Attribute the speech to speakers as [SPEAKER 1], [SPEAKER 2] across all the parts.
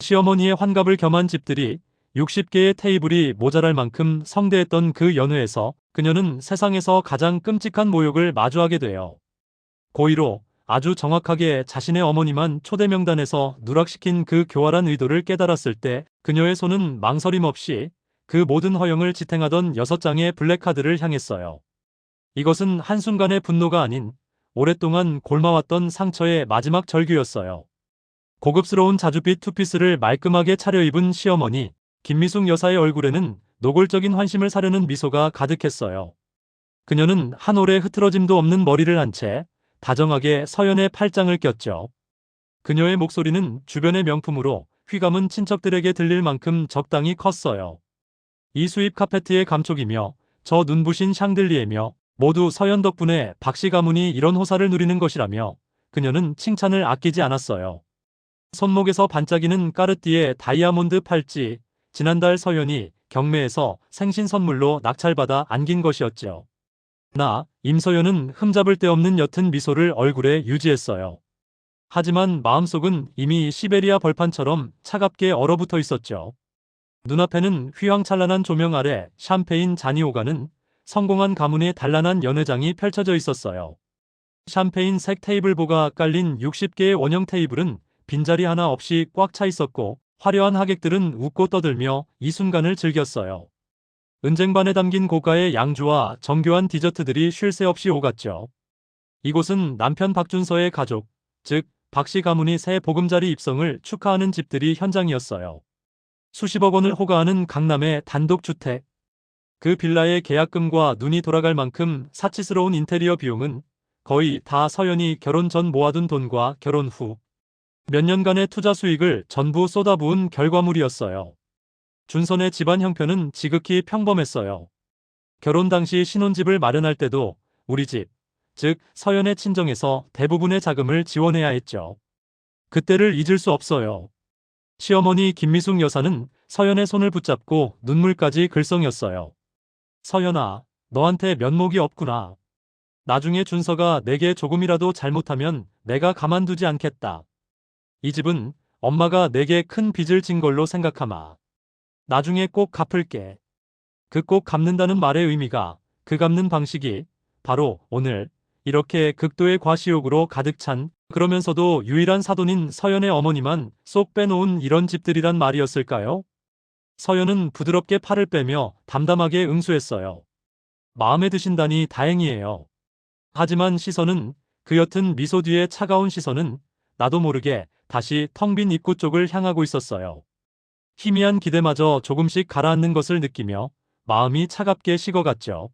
[SPEAKER 1] 시어머니의 환갑을 겸한 집들이 60개의 테이블이 모자랄 만큼 성대했던 그 연회에서 그녀는 세상에서 가장 끔찍한 모욕을 마주하게 돼요. 고의로 아주 정확하게 자신의 어머니만 초대 명단에서 누락시킨 그 교활한 의도를 깨달았을 때 그녀의 손은 망설임 없이 그 모든 허영을 지탱하던 6장의 블랙카드를 향했어요. 이것은 한순간의 분노가 아닌 오랫동안 골마왔던 상처의 마지막 절규였어요. 고급스러운 자줏빛 투피스를 말끔하게 차려입은 시어머니 김미숙 여사의 얼굴에는 노골적인 환심을 사려는 미소가 가득했어요. 그녀는 한 올의 흐트러짐도 없는 머리를 한 채 다정하게 서연의 팔짱을 꼈죠. 그녀의 목소리는 주변의 명품으로 휘감은 친척들에게 들릴 만큼 적당히 컸어요. 이 수입 카페트의 감촉이며 저 눈부신 샹들리에며 모두 서연 덕분에 박씨 가문이 이런 호사를 누리는 것이라며 그녀는 칭찬을 아끼지 않았어요. 손목에서 반짝이는 까르띠에 다이아몬드 팔찌, 지난달 서연이 경매에서 생신 선물로 낙찰받아 안긴 것이었죠. 나 임서연은 흠잡을 데 없는 옅은 미소를 얼굴에 유지했어요. 하지만 마음속은 이미 시베리아 벌판처럼 차갑게 얼어붙어 있었죠. 눈앞에는 휘황찬란한 조명 아래 샴페인 잔이 오가는 성공한 가문의 단란한 연회장이 펼쳐져 있었어요. 샴페인색 테이블보가 깔린 60개의 원형 테이블은 빈자리 하나 없이 꽉 차 있었고 화려한 하객들은 웃고 떠들며 이 순간을 즐겼어요. 은쟁반에 담긴 고가의 양주와 정교한 디저트들이 쉴 새 없이 오갔죠. 이곳은 남편 박준서의 가족, 즉 박씨 가문이 새 보금자리 입성을 축하하는 집들이 현장이었어요. 수십억 원을 호가하는 강남의 단독주택. 그 빌라의 계약금과 눈이 돌아갈 만큼 사치스러운 인테리어 비용은 거의 다 서연이 결혼 전 모아둔 돈과 결혼 후 몇 년간의 투자 수익을 전부 쏟아부은 결과물이었어요. 준선의 집안 형편은 지극히 평범했어요. 결혼 당시 신혼집을 마련할 때도 우리 집, 즉 서연의 친정에서 대부분의 자금을 지원해야 했죠. 그때를 잊을 수 없어요. 시어머니 김미숙 여사는 서연의 손을 붙잡고 눈물까지 글썽였어요. 서연아, 너한테 면목이 없구나. 나중에 준서가 내게 조금이라도 잘못하면 내가 가만두지 않겠다. 이 집은 엄마가 내게 큰 빚을 진 걸로 생각하마. 나중에 꼭 갚을게. 그 꼭 갚는다는 말의 의미가, 그 갚는 방식이 바로 오늘 이렇게 극도의 과시욕으로 가득 찬 그러면서도 유일한 사돈인 서연의 어머니만 쏙 빼놓은 이런 집들이란 말이었을까요? 서연은 부드럽게 팔을 빼며 담담하게 응수했어요. 마음에 드신다니 다행이에요. 하지만 시선은, 그 옅은 미소 뒤의 차가운 시선은 나도 모르게 다시 텅 빈 입구 쪽을 향하고 있었어요. 희미한 기대마저 조금씩 가라앉는 것을 느끼며 마음이 차갑게 식어갔죠.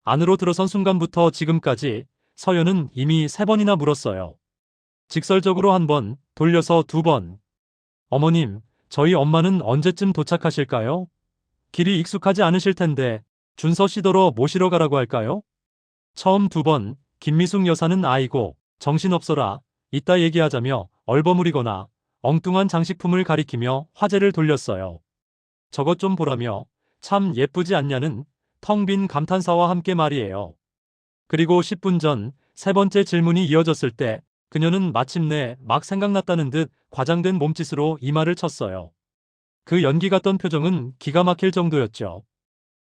[SPEAKER 1] 안으로 들어선 순간부터 지금까지 서연은 이미 3번이나 물었어요. 직설적으로 1번, 돌려서 2번. 어머님, 저희 엄마는 언제쯤 도착하실까요? 길이 익숙하지 않으실 텐데 준서 씨더러 모시러 가라고 할까요? 처음 2번, 김미숙 여사는 아이고, 정신없어라, 이따 얘기하자며 얼버무리거나 엉뚱한 장식품을 가리키며 화제를 돌렸어요. 저것 좀 보라며 참 예쁘지 않냐는 텅 빈 감탄사와 함께 말이에요. 그리고 10분 전 3번째 질문이 이어졌을 때 그녀는 마침내 막 생각났다는 듯 과장된 몸짓으로 이마를 쳤어요. 그 연기 같던 표정은 기가 막힐 정도였죠.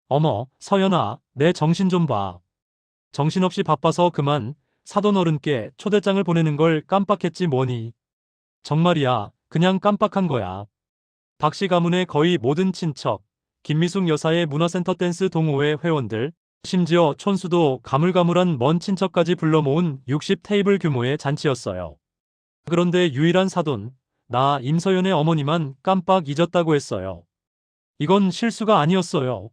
[SPEAKER 1] 어머, 서연아, 내 정신 좀 봐. 정신없이 바빠서 그만 사돈 어른께 초대장을 보내는 걸 깜빡했지 뭐니. 정말이야, 그냥 깜빡한 거야. 박씨 가문의 거의 모든 친척, 김미숙 여사의 문화센터 댄스 동호회 회원들, 심지어 촌수도 가물가물한 먼 친척까지 불러 모은 60 테이블 규모의 잔치였어요. 그런데 유일한 사돈, 나 임서연의 어머니만 깜빡 잊었다고 했어요. 이건 실수가 아니었어요.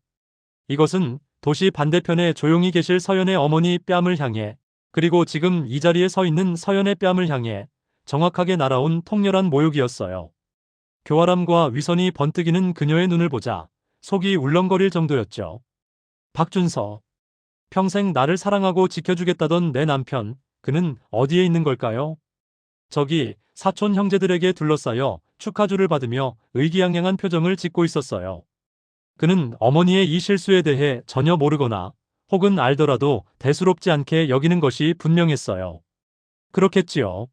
[SPEAKER 1] 이것은 도시 반대편에 조용히 계실 서연의 어머니 뺨을 향해, 그리고 지금 이 자리에 서 있는 서연의 뺨을 향해 정확하게 날아온 통렬한 모욕이었어요. 교활함과 위선이 번뜩이는 그녀의 눈을 보자 속이 울렁거릴 정도였죠. 박준서. 평생 나를 사랑하고 지켜주겠다던 내 남편, 그는 어디에 있는 걸까요? 저기 사촌 형제들에게 둘러싸여 축하주를 받으며 의기양양한 표정을 짓고 있었어요. 그는 어머니의 이 실수에 대해 전혀 모르거나 혹은 알더라도 대수롭지 않게 여기는 것이 분명했어요. 그렇겠지요.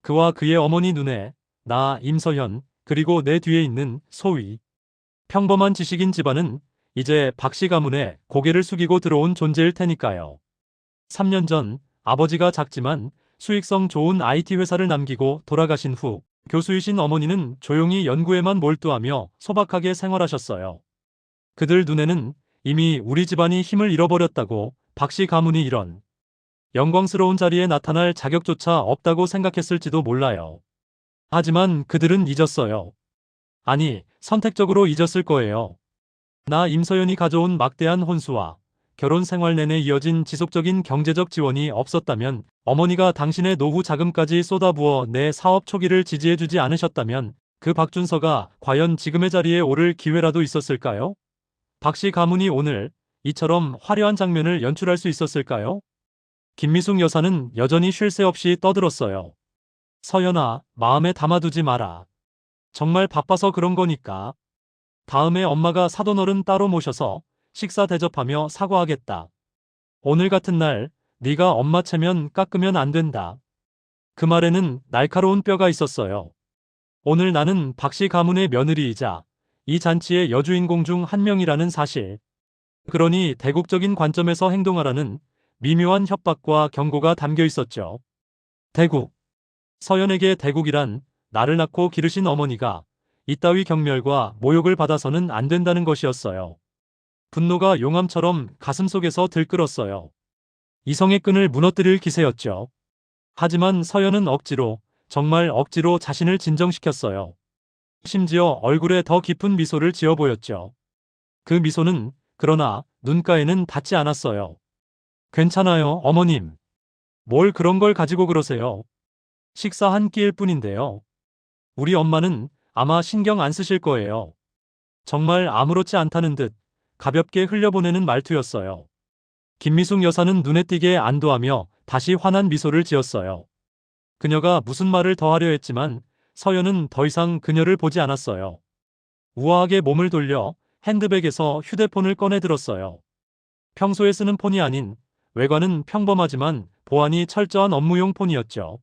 [SPEAKER 1] 그와 그의 어머니 눈에 나 임서현, 그리고 내 뒤에 있는 소위 평범한 지식인 집안은 이제 박씨 가문에 고개를 숙이고 들어온 존재일 테니까요. 3년 전 아버지가 작지만 수익성 좋은 IT 회사를 남기고 돌아가신 후 교수이신 어머니는 조용히 연구에만 몰두하며 소박하게 생활하셨어요. 그들 눈에는 이미 우리 집안이 힘을 잃어버렸다고 박씨 가문이 이런 영광스러운 자리에 나타날 자격조차 없다고 생각했을지도 몰라요. 하지만 그들은 잊었어요. 아니, 선택적으로 잊었을 거예요. 나 임서연이 가져온 막대한 혼수와 결혼 생활 내내 이어진 지속적인 경제적 지원이 없었다면, 어머니가 당신의 노후 자금까지 쏟아부어 내 사업 초기를 지지해주지 않으셨다면 그 박준서가 과연 지금의 자리에 오를 기회라도 있었을까요? 박씨 가문이 오늘 이처럼 화려한 장면을 연출할 수 있었을까요? 김미숙 여사는 여전히 쉴 새 없이 떠들었어요. 서연아, 마음에 담아두지 마라. 정말 바빠서 그런 거니까. 다음에 엄마가 사돈어른 따로 모셔서 식사 대접하며 사과하겠다. 오늘 같은 날 네가 엄마 체면 깎으면 안 된다. 그 말에는 날카로운 뼈가 있었어요. 오늘 나는 박씨 가문의 며느리이자 이 잔치의 여주인공 중 한 명이라는 사실. 그러니 대국적인 관점에서 행동하라는 미묘한 협박과 경고가 담겨 있었죠. 대국. 서연에게 대국이란 나를 낳고 기르신 어머니가 이따위 경멸과 모욕을 받아서는 안 된다는 것이었어요. 분노가 용암처럼 가슴속에서 들끓었어요. 이성의 끈을 무너뜨릴 기세였죠. 하지만 서연은 억지로, 정말 억지로 자신을 진정시켰어요. 심지어 얼굴에 더 깊은 미소를 지어 보였죠. 그 미소는 그러나 눈가에는 닿지 않았어요. 괜찮아요, 어머님. 뭘 그런 걸 가지고 그러세요. 식사 한 끼일 뿐인데요. 우리 엄마는 아마 신경 안 쓰실 거예요. 정말 아무렇지 않다는 듯 가볍게 흘려보내는 말투였어요. 김미숙 여사는 눈에 띄게 안도하며 다시 환한 미소를 지었어요. 그녀가 무슨 말을 더 하려 했지만 서연은 더 이상 그녀를 보지 않았어요. 우아하게 몸을 돌려 핸드백에서 휴대폰을 꺼내 들었어요. 평소에 쓰는 폰이 아닌, 외관은 평범하지만 보안이 철저한 업무용 폰이었죠.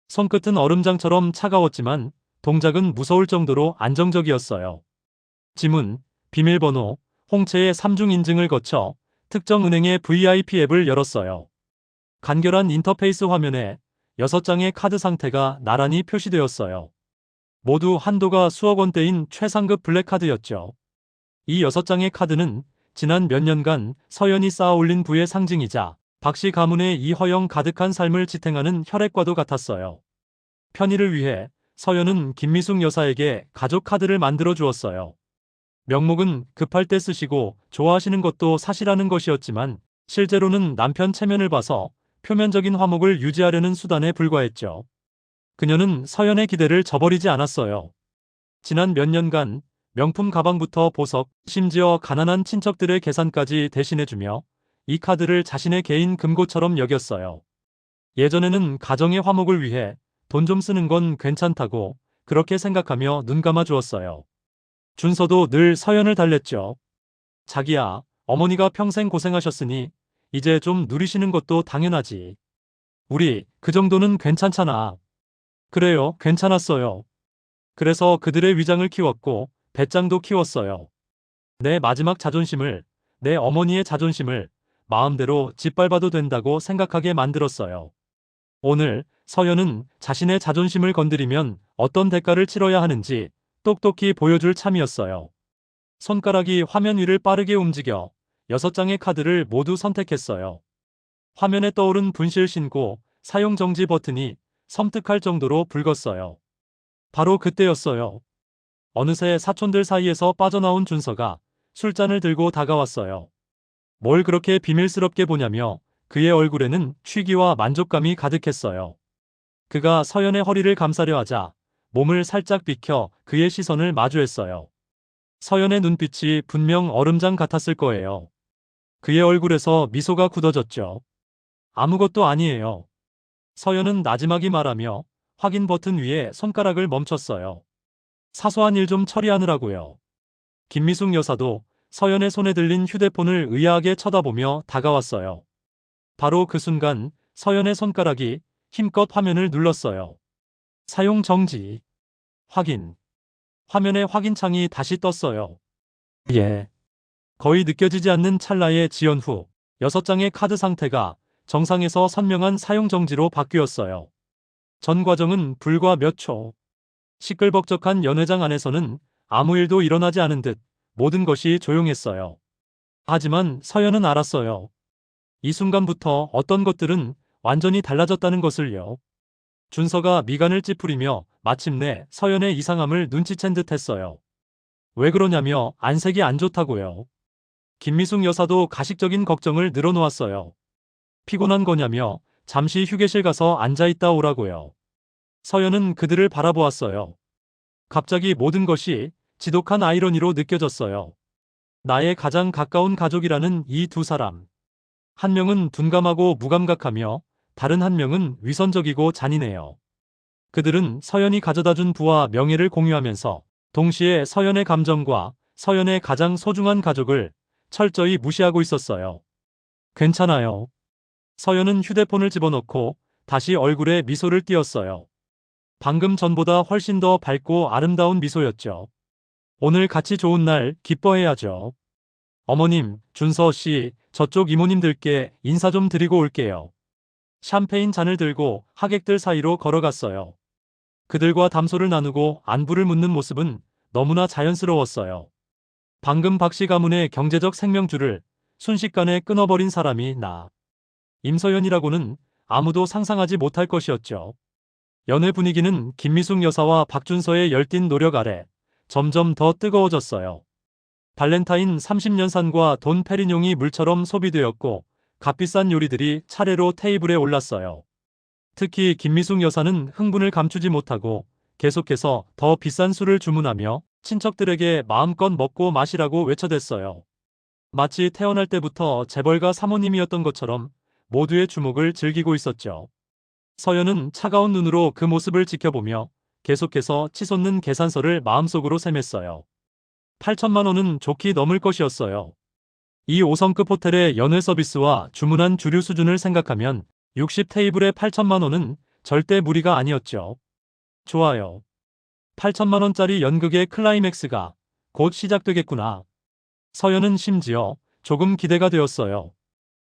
[SPEAKER 1] 손끝은 얼음장처럼 차가웠지만 동작은 무서울 정도로 안정적이었어요. 지문, 비밀번호, 홍채의 3중 인증을 거쳐 특정 은행의 VIP 앱을 열었어요. 간결한 인터페이스 화면에 6장의 카드 상태가 나란히 표시되었어요. 모두 한도가 수억 원대인 최상급 블랙카드였죠. 이 6장의 카드는 지난 몇 년간 서연이 쌓아 올린 부의 상징이자 박씨 가문의 이 허영 가득한 삶을 지탱하는 혈액과도 같았어요. 편의를 위해 서연은 김미숙 여사에게 가족 카드를 만들어 주었어요. 명목은 급할 때 쓰시고 좋아하시는 것도 사시라는 것이었지만 실제로는 남편 체면을 봐서 표면적인 화목을 유지하려는 수단에 불과했죠. 그녀는 서연의 기대를 저버리지 않았어요. 지난 몇 년간 명품 가방부터 보석, 심지어 가난한 친척들의 계산까지 대신해주며 이 카드를 자신의 개인 금고처럼 여겼어요. 예전에는 가정의 화목을 위해 돈 좀 쓰는 건 괜찮다고 그렇게 생각하며 눈 감아 주었어요. 준서도 늘 서연을 달랬죠. 자기야, 어머니가 평생 고생하셨으니 이제 좀 누리시는 것도 당연하지. 우리 그 정도는 괜찮잖아. 그래요, 괜찮았어요. 그래서 그들의 위장을 키웠고 배짱도 키웠어요. 내 마지막 자존심을, 내 어머니의 자존심을 마음대로 짓밟아도 된다고 생각하게 만들었어요. 오늘 서연은 자신의 자존심을 건드리면 어떤 대가를 치러야 하는지 똑똑히 보여줄 참이었어요. 손가락이 화면 위를 빠르게 움직여 6장의 카드를 모두 선택했어요. 화면에 떠오른 분실 신고, 사용 정지 버튼이 섬뜩할 정도로 붉었어요. 바로 그때였어요. 어느새 사촌들 사이에서 빠져나온 준서가 술잔을 들고 다가왔어요. 뭘 그렇게 비밀스럽게 보냐며 그의 얼굴에는 취기와 만족감이 가득했어요. 그가 서연의 허리를 감싸려 하자 몸을 살짝 비켜 그의 시선을 마주했어요. 서연의 눈빛이 분명 얼음장 같았을 거예요. 그의 얼굴에서 미소가 굳어졌죠. 아무것도 아니에요. 서연은 나지막이 말하며 확인 버튼 위에 손가락을 멈췄어요. 사소한 일 좀 처리하느라고요. 김미숙 여사도 서연의 손에 들린 휴대폰을 의아하게 쳐다보며 다가왔어요. 바로 그 순간 서연의 손가락이 힘껏 화면을 눌렀어요. 사용 정지. 확인. 화면에 확인창이 다시 떴어요. 예. 거의 느껴지지 않는 찰나의 지연 후 6장의 카드 상태가 정상에서 선명한 사용 정지로 바뀌었어요. 전 과정은 불과 몇 초. 시끌벅적한 연회장 안에서는 아무 일도 일어나지 않은 듯 모든 것이 조용했어요. 하지만 서연은 알았어요. 이 순간부터 어떤 것들은 완전히 달라졌다는 것을요. 준서가 미간을 찌푸리며 마침내 서연의 이상함을 눈치챈 듯 했어요. 왜 그러냐며 안색이 안 좋다고요. 김미숙 여사도 가식적인 걱정을 늘어놓았어요. 피곤한 거냐며 잠시 휴게실 가서 앉아있다 오라고요. 서연은 그들을 바라보았어요. 갑자기 모든 것이 지독한 아이러니로 느껴졌어요. 나의 가장 가까운 가족이라는 이 두 사람. 한 명은 둔감하고 무감각하며 다른 한 명은 위선적이고 잔인해요. 그들은 서연이 가져다준 부와 명예를 공유하면서 동시에 서연의 감정과 서연의 가장 소중한 가족을 철저히 무시하고 있었어요. 괜찮아요. 서연은 휴대폰을 집어넣고 다시 얼굴에 미소를 띄었어요. 방금 전보다 훨씬 더 밝고 아름다운 미소였죠. 오늘 같이 좋은 날 기뻐해야죠. 어머님, 준서 씨, 저쪽 이모님들께 인사 좀 드리고 올게요. 샴페인 잔을 들고 하객들 사이로 걸어갔어요. 그들과 담소를 나누고 안부를 묻는 모습은 너무나 자연스러웠어요. 방금 박씨 가문의 경제적 생명줄을 순식간에 끊어버린 사람이 나. 임서연이라고는 아무도 상상하지 못할 것이었죠. 연애 분위기는 김미숙 여사와 박준서의 열띤 노력 아래 점점 더 뜨거워졌어요. 발렌타인 30년산과 돈 페리뇽이 물처럼 소비되었고 값비싼 요리들이 차례로 테이블에 올랐어요. 특히 김미숙 여사는 흥분을 감추지 못하고 계속해서 더 비싼 술을 주문하며 친척들에게 마음껏 먹고 마시라고 외쳐댔어요. 마치 태어날 때부터 재벌가 사모님이었던 것처럼 모두의 주목을 즐기고 있었죠. 서연은 차가운 눈으로 그 모습을 지켜보며 계속해서 치솟는 계산서를 마음속으로 셈했어요. 8천만 원은 좋게 넘을 것이었어요. 이 5성급 호텔의 연회 서비스와 주문한 주류 수준을 생각하면 60 테이블에 8천만 원은 절대 무리가 아니었죠. 좋아요. 8천만 원짜리 연극의 클라이맥스가 곧 시작되겠구나. 서연은 심지어 조금 기대가 되었어요.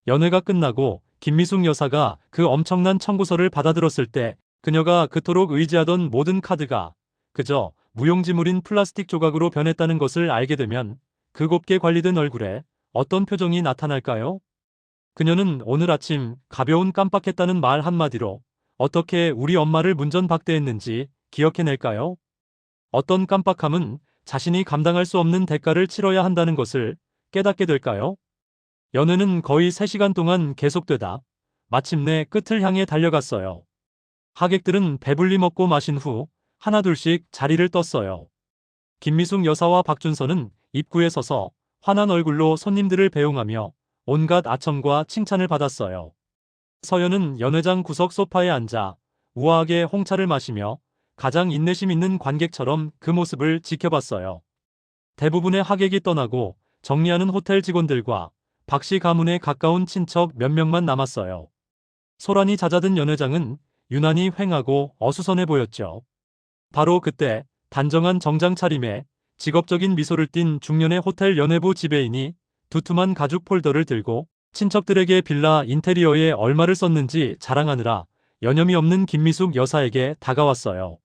[SPEAKER 1] 연회가 끝나고 김미숙 여사가 그 엄청난 청구서를 받아들었을 때 그녀가 그토록 의지하던 모든 카드가 그저 무용지물인 플라스틱 조각으로 변했다는 것을 알게 되면 그 곱게 관리된 얼굴에 어떤 표정이 나타날까요? 그녀는 오늘 아침 가벼운 깜빡했다는 말 한마디로 어떻게 우리 엄마를 문전박대했는지 기억해낼까요? 어떤 깜빡함은 자신이 감당할 수 없는 대가를 치러야 한다는 것을 깨닫게 될까요? 연회는 거의 3시간 동안 계속되다 마침내 끝을 향해 달려갔어요. 하객들은 배불리 먹고 마신 후 하나둘씩 자리를 떴어요. 김미숙 여사와 박준서는 입구에 서서 환한 얼굴로 손님들을 배웅하며 온갖 아첨과 칭찬을 받았어요. 서연은 연회장 구석 소파에 앉아 우아하게 홍차를 마시며 가장 인내심 있는 관객처럼 그 모습을 지켜봤어요. 대부분의 하객이 떠나고 정리하는 호텔 직원들과 박씨 가문에 가까운 친척 몇 명만 남았어요. 소란이 잦아든 연회장은 유난히 휑하고 어수선해 보였죠. 바로 그때 단정한 정장 차림에 직업적인 미소를 띤 중년의 호텔 연회부 지배인이 두툼한 가죽 폴더를 들고 친척들에게 빌라 인테리어에 얼마를 썼는지 자랑하느라 여념이 없는 김미숙 여사에게 다가왔어요.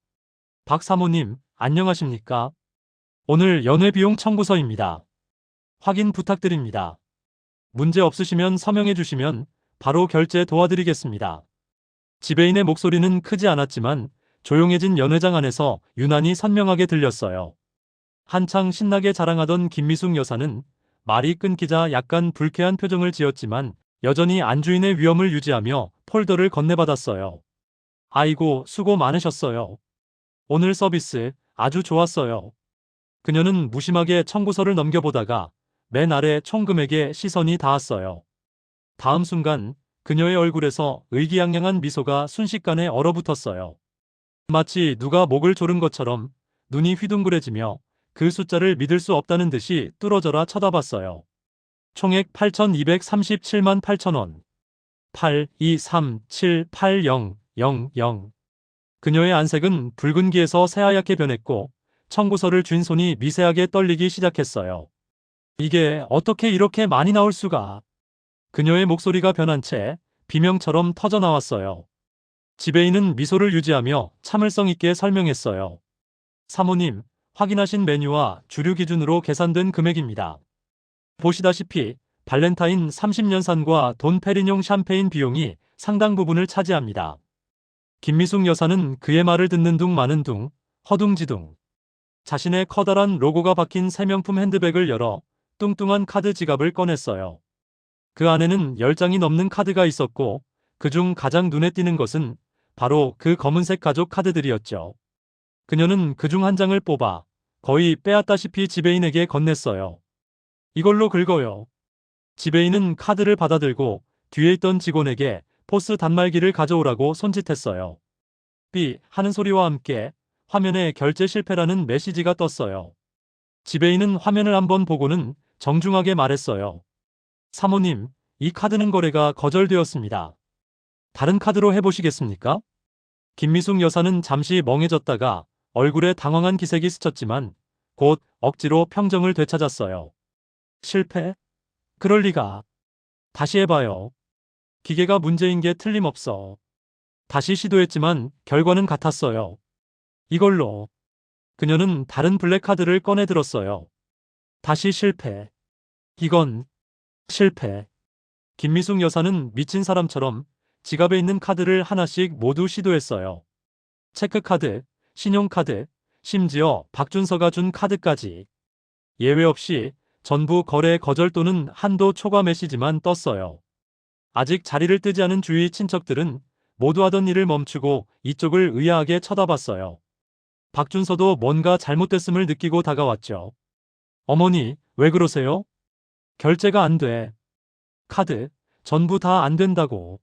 [SPEAKER 1] 박 사모님, 안녕하십니까? 오늘 연회 비용 청구서입니다. 확인 부탁드립니다. 문제 없으시면 서명해 주시면 바로 결제 도와드리겠습니다. 지배인의 목소리는 크지 않았지만 조용해진 연회장 안에서 유난히 선명하게 들렸어요. 한창 신나게 자랑하던 김미숙 여사는 말이 끊기자 약간 불쾌한 표정을 지었지만 여전히 안주인의 위엄을 유지하며 폴더를 건네받았어요. 아이고, 수고 많으셨어요. 오늘 서비스 아주 좋았어요. 그녀는 무심하게 청구서를 넘겨보다가 맨 아래 총금액에 시선이 닿았어요. 다음 순간 그녀의 얼굴에서 의기양양한 미소가 순식간에 얼어붙었어요. 마치 누가 목을 조른 것처럼 눈이 휘둥그레지며 그 숫자를 믿을 수 없다는 듯이 뚫어져라 쳐다봤어요. 총액 8,237만 8천원. 82378000. 그녀의 안색은 붉은기에서 새하얗게 변했고 청구서를 쥔 손이 미세하게 떨리기 시작했어요. 이게 어떻게 이렇게 많이 나올 수가? 그녀의 목소리가 변한 채 비명처럼 터져 나왔어요. 지배인은 미소를 유지하며 참을성 있게 설명했어요. 사모님, 확인하신 메뉴와 주류 기준으로 계산된 금액입니다. 보시다시피 발렌타인 30년산과 돈 페리뇽 샴페인 비용이 상당 부분을 차지합니다. 김미숙 여사는 그의 말을 듣는 둥 마는 둥 허둥지둥 자신의 커다란 로고가 박힌 새명품 핸드백을 열어 뚱뚱한 카드 지갑을 꺼냈어요. 그 안에는 10장이 넘는 카드가 있었고 그중 가장 눈에 띄는 것은 바로 그 검은색 가족 카드들이었죠. 그녀는 그중 한 장을 뽑아 거의 빼앗다시피 지배인에게 건넸어요. 이걸로 긁어요. 지배인은 카드를 받아들고 뒤에 있던 직원에게 포스 단말기를 가져오라고 손짓했어요. 삐 하는 소리와 함께 화면에 결제 실패라는 메시지가 떴어요. 지배인은 화면을 한번 보고는 정중하게 말했어요. 사모님, 이 카드는 거래가 거절되었습니다. 다른 카드로 해보시겠습니까? 김미숙 여사는 잠시 멍해졌다가 얼굴에 당황한 기색이 스쳤지만 곧 억지로 평정을 되찾았어요. 실패? 그럴 리가. 다시 해봐요. 기계가 문제인 게 틀림없어. 다시 시도했지만 결과는 같았어요. 이걸로. 그녀는 다른 블랙카드를 꺼내 들었어요. 다시 실패. 이건 실패. 김미숙 여사는 미친 사람처럼 지갑에 있는 카드를 하나씩 모두 시도했어요. 체크카드, 신용카드, 심지어 박준서가 준 카드까지. 예외 없이 전부 거래 거절 또는 한도 초과 메시지만 떴어요. 아직 자리를 뜨지 않은 주위 친척들은 모두 하던 일을 멈추고 이쪽을 의아하게 쳐다봤어요. 박준서도 뭔가 잘못됐음을 느끼고 다가왔죠. 어머니, 왜 그러세요? 결제가 안 돼. 카드, 전부 다 안 된다고.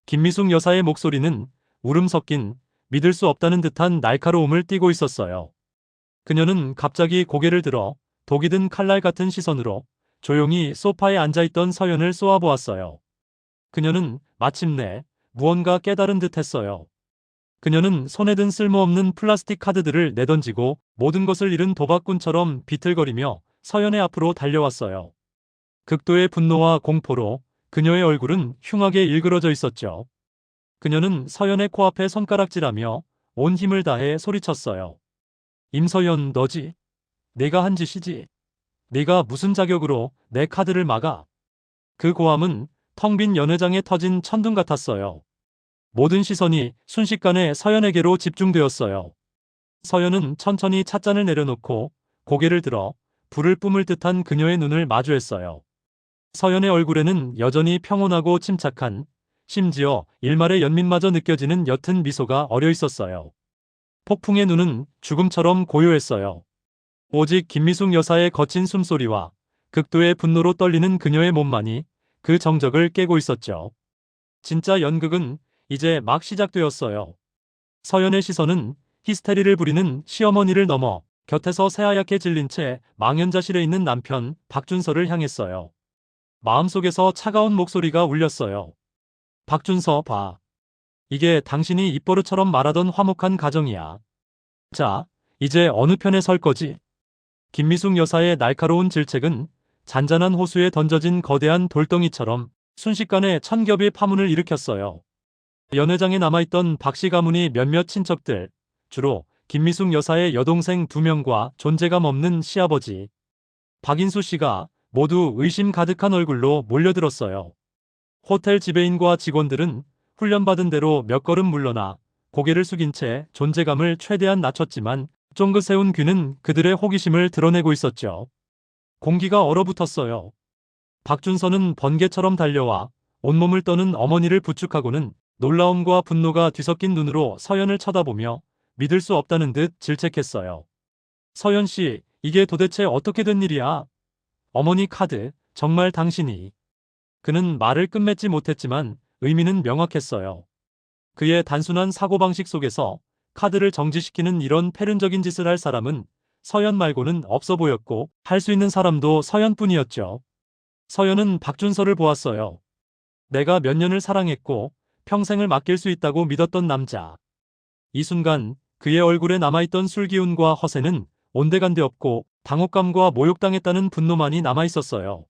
[SPEAKER 1] 김미숙 여사의 목소리는 울음 섞인 믿을 수 없다는 듯한 날카로움을 띠고 있었어요. 그녀는 갑자기 고개를 들어 독이 든 칼날 같은 시선으로 조용히 소파에 앉아있던 서연을 쏘아보았어요. 그녀는 마침내 무언가 깨달은 듯 했어요. 그녀는 손에 든 쓸모없는 플라스틱 카드들을 내던지고 모든 것을 잃은 도박꾼처럼 비틀거리며 서연의 앞으로 달려왔어요. 극도의 분노와 공포로 그녀의 얼굴은 흉하게 일그러져 있었죠. 그녀는 서연의 코앞에 손가락질하며 온 힘을 다해 소리쳤어요. 임서연, 너지? 내가 한 짓이지. 네가 무슨 자격으로 내 카드를 막아? 그 고함은 텅 빈 연회장에 터진 천둥 같았어요. 모든 시선이 순식간에 서연에게로 집중되었어요. 서연은 천천히 찻잔을 내려놓고 고개를 들어 불을 뿜을 듯한 그녀의 눈을 마주했어요. 서연의 얼굴에는 여전히 평온하고 침착한, 심지어 일말의 연민마저 느껴지는 옅은 미소가 어려 있었어요. 폭풍의 눈은 죽음처럼 고요했어요. 오직 김미숙 여사의 거친 숨소리와 극도의 분노로 떨리는 그녀의 몸만이 그 정적을 깨고 있었죠. 진짜 연극은 이제 막 시작되었어요. 서연의 시선은 히스테리를 부리는 시어머니를 넘어 곁에서 새하얗게 질린 채 망연자실해 있는 남편 박준서를 향했어요. 마음속에서 차가운 목소리가 울렸어요. 박준서, 봐. 이게 당신이 입버릇처럼 말하던 화목한 가정이야. 자, 이제 어느 편에 설 거지? 김미숙 여사의 날카로운 질책은 잔잔한 호수에 던져진 거대한 돌덩이처럼 순식간에 천겹의 파문을 일으켰어요. 연회장에 남아있던 박씨 가문이 몇몇 친척들, 주로 김미숙 여사의 여동생 2명과 존재감 없는 시아버지 박인수 씨가 모두 의심 가득한 얼굴로 몰려들었어요. 호텔 지배인과 직원들은 훈련받은 대로 몇 걸음 물러나 고개를 숙인 채 존재감을 최대한 낮췄지만 쫑긋 세운 귀는 그들의 호기심을 드러내고 있었죠. 공기가 얼어붙었어요. 박준서는 번개처럼 달려와 온몸을 떠는 어머니를 부축하고는 놀라움과 분노가 뒤섞인 눈으로 서연을 쳐다보며 믿을 수 없다는 듯 질책했어요. 서연 씨, 이게 도대체 어떻게 된 일이야? 어머니 카드, 정말 당신이. 그는 말을 끝맺지 못했지만 의미는 명확했어요. 그의 단순한 사고방식 속에서 카드를 정지시키는 이런 패륜적인 짓을 할 사람은 서연 말고는 없어 보였고 할 수 있는 사람도 서연뿐이었죠. 서연은 박준서를 보았어요. 내가 몇 년을 사랑했고 평생을 맡길 수 있다고 믿었던 남자. 이 순간 그의 얼굴에 남아있던 술기운과 허세는 온데간데 없고 당혹감과 모욕당했다는 분노만이 남아있었어요.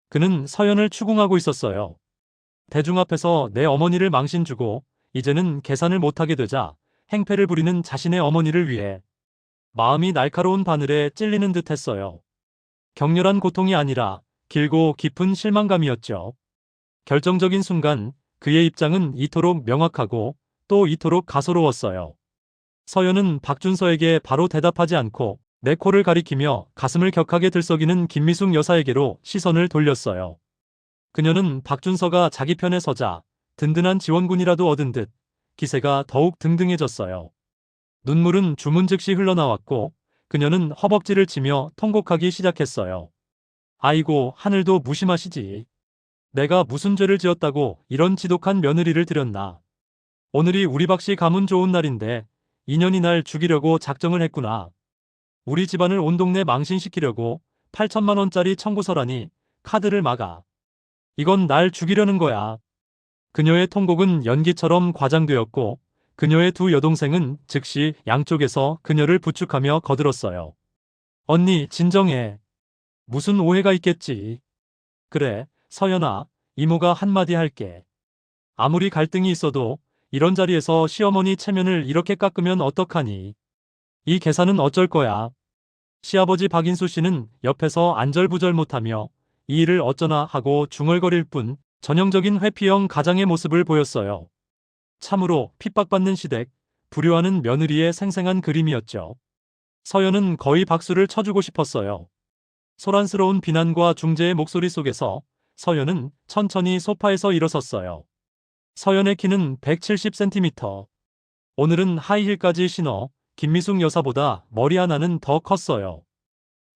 [SPEAKER 1] 그는 서연을 추궁하고 있었어요. 대중 앞에서 내 어머니를 망신주고 이제는 계산을 못하게 되자 행패를 부리는 자신의 어머니를 위해 마음이 날카로운 바늘에 찔리는 듯 했어요. 격렬한 고통이 아니라 길고 깊은 실망감이었죠. 결정적인 순간 그의 입장은 이토록 명확하고 또 이토록 가소로웠어요. 서연은 박준서에게 바로 대답하지 않고 내 코를 가리키며 가슴을 격하게 들썩이는 김미숙 여사에게로 시선을 돌렸어요. 그녀는 박준서가 자기 편에 서자 든든한 지원군이라도 얻은 듯 기세가 더욱 등등해졌어요. 눈물은 주문 즉시 흘러나왔고 그녀는 허벅지를 치며 통곡하기 시작했어요. 아이고, 하늘도 무심하시지. 내가 무슨 죄를 지었다고 이런 지독한 며느리를 들였나. 오늘이 우리 박씨 가문 좋은 날인데 인연이 날 죽이려고 작정을 했구나. 우리 집안을 온 동네 망신시키려고 8천만 원짜리 청구서라니. 카드를 막아. 이건 날 죽이려는 거야. 그녀의 통곡은 연기처럼 과장되었고 그녀의 두 여동생은 즉시 양쪽에서 그녀를 부축하며 거들었어요. 언니, 진정해. 무슨 오해가 있겠지. 그래, 서연아, 이모가 한마디 할게. 아무리 갈등이 있어도 이런 자리에서 시어머니 체면을 이렇게 깎으면 어떡하니. 이 계산은 어쩔 거야. 시아버지 박인수 씨는 옆에서 안절부절 못하며 이 일을 어쩌나 하고 중얼거릴 뿐 전형적인 회피형 가장의 모습을 보였어요. 참으로 핍박받는 시댁, 불효하는 며느리의 생생한 그림이었죠. 서연은 거의 박수를 쳐주고 싶었어요. 소란스러운 비난과 중재의 목소리 속에서 서연은 천천히 소파에서 일어섰어요. 서연의 키는 170cm. 오늘은 하이힐까지 신어 김미숙 여사보다 머리 하나는 더 컸어요.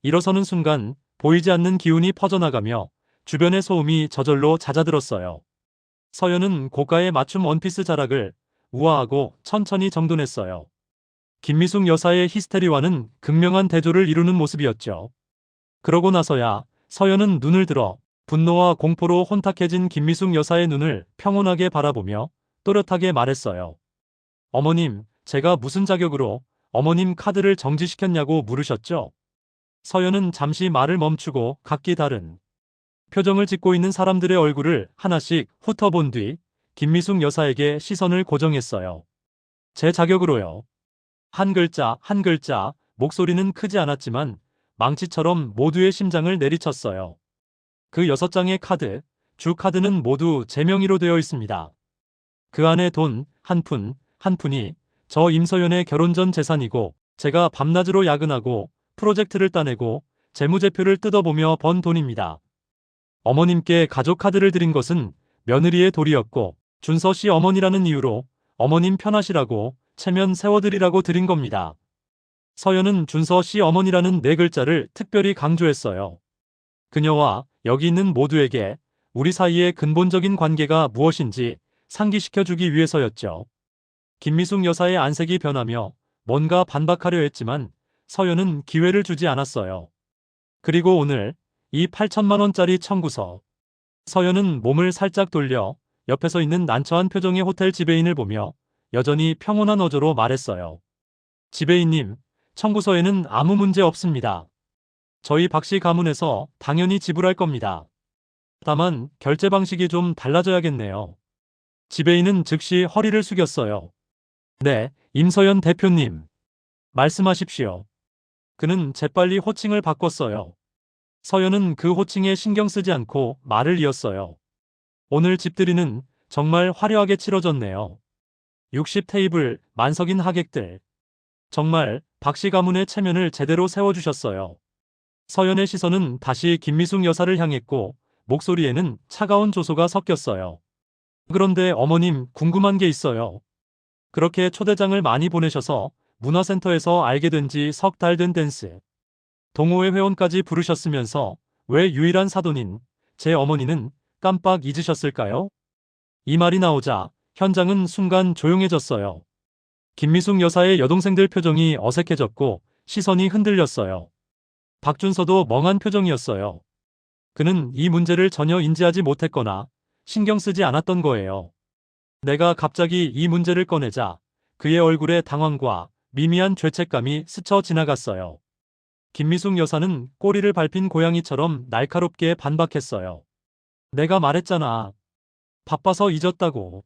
[SPEAKER 1] 일어서는 순간 보이지 않는 기운이 퍼져나가며 주변의 소음이 저절로 잦아들었어요. 서연은 고가의 맞춤 원피스 자락을 우아하고 천천히 정돈했어요. 김미숙 여사의 히스테리와는 극명한 대조를 이루는 모습이었죠. 그러고 나서야 서연은 눈을 들어 분노와 공포로 혼탁해진 김미숙 여사의 눈을 평온하게 바라보며 또렷하게 말했어요. 어머님, 제가 무슨 자격으로 어머님 카드를 정지시켰냐고 물으셨죠? 서연은 잠시 말을 멈추고 각기 다른 표정을 짓고 있는 사람들의 얼굴을 하나씩 훑어본 뒤 김미숙 여사에게 시선을 고정했어요. 제 자격으로요. 한 글자 한 글자, 목소리는 크지 않았지만 망치처럼 모두의 심장을 내리쳤어요. 그 6장의 카드, 주 카드는 모두 제 명의로 되어 있습니다. 그 안에 돈 한 푼, 한 푼이 저 임서연의 결혼 전 재산이고 제가 밤낮으로 야근하고 프로젝트를 따내고 재무제표를 뜯어보며 번 돈입니다. 어머님께 가족 카드를 드린 것은 며느리의 도리였고 준서 씨 어머니라는 이유로 어머님 편하시라고 체면 세워드리라고 드린 겁니다. 서연은 준서 씨 어머니라는 4글자를 특별히 강조했어요. 그녀와 여기 있는 모두에게 우리 사이의 근본적인 관계가 무엇인지 상기시켜주기 위해서였죠. 김미숙 여사의 안색이 변하며 뭔가 반박하려 했지만 서연은 기회를 주지 않았어요. 그리고 오늘 이 8천만 원짜리 청구서. 서연은 몸을 살짝 돌려 옆에서 있는 난처한 표정의 호텔 지배인을 보며 여전히 평온한 어조로 말했어요. 지배인님, 청구서에는 아무 문제 없습니다. 저희 박씨 가문에서 당연히 지불할 겁니다. 다만 결제 방식이 좀 달라져야겠네요. 지배인은 즉시 허리를 숙였어요. 네, 임서연 대표님. 말씀하십시오. 그는 재빨리 호칭을 바꿨어요. 서연은 그 호칭에 신경 쓰지 않고 말을 이었어요. 오늘 집들이는 정말 화려하게 치러졌네요. 60테이블, 만석인 하객들. 정말 박씨 가문의 체면을 제대로 세워주셨어요. 서연의 시선은 다시 김미숙 여사를 향했고 목소리에는 차가운 조소가 섞였어요. 그런데 어머님, 궁금한 게 있어요. 그렇게 초대장을 많이 보내셔서 문화센터에서 알게 된 지 석 달 된 댄스 동호회 회원까지 부르셨으면서 왜 유일한 사돈인 제 어머니는 깜빡 잊으셨을까요? 이 말이 나오자 현장은 순간 조용해졌어요. 김미숙 여사의 여동생들 표정이 어색해졌고 시선이 흔들렸어요. 박준서도 멍한 표정이었어요. 그는 이 문제를 전혀 인지하지 못했거나 신경 쓰지 않았던 거예요. 내가 갑자기 이 문제를 꺼내자 그의 얼굴에 당황과 미미한 죄책감이 스쳐 지나갔어요. 김미숙 여사는 꼬리를 밟힌 고양이처럼 날카롭게 반박했어요. 내가 말했잖아. 바빠서 잊었다고.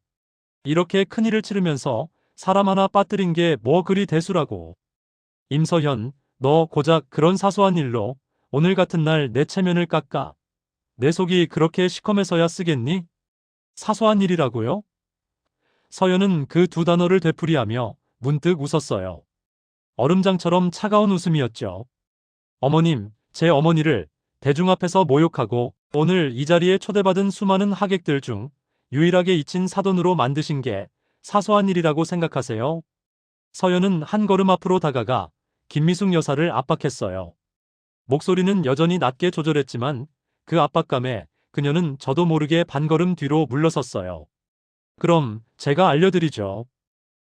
[SPEAKER 1] 이렇게 큰일을 치르면서 사람 하나 빠뜨린 게 뭐 그리 대수라고. 임서현, 너 고작 그런 사소한 일로 오늘 같은 날 내 체면을 깎아. 내 속이 그렇게 시커매서야 쓰겠니? 사소한 일이라고요? 서연은 그 두 단어를 되풀이하며 문득 웃었어요. 얼음장처럼 차가운 웃음이었죠. 어머님, 제 어머니를 대중 앞에서 모욕하고 오늘 이 자리에 초대받은 수많은 하객들 중 유일하게 잊힌 사돈으로 만드신 게 사소한 일이라고 생각하세요? 서연은 한 걸음 앞으로 다가가 김미숙 여사를 압박했어요. 목소리는 여전히 낮게 조절했지만 그 압박감에 그녀는 저도 모르게 반걸음 뒤로 물러섰어요. 그럼 제가 알려드리죠.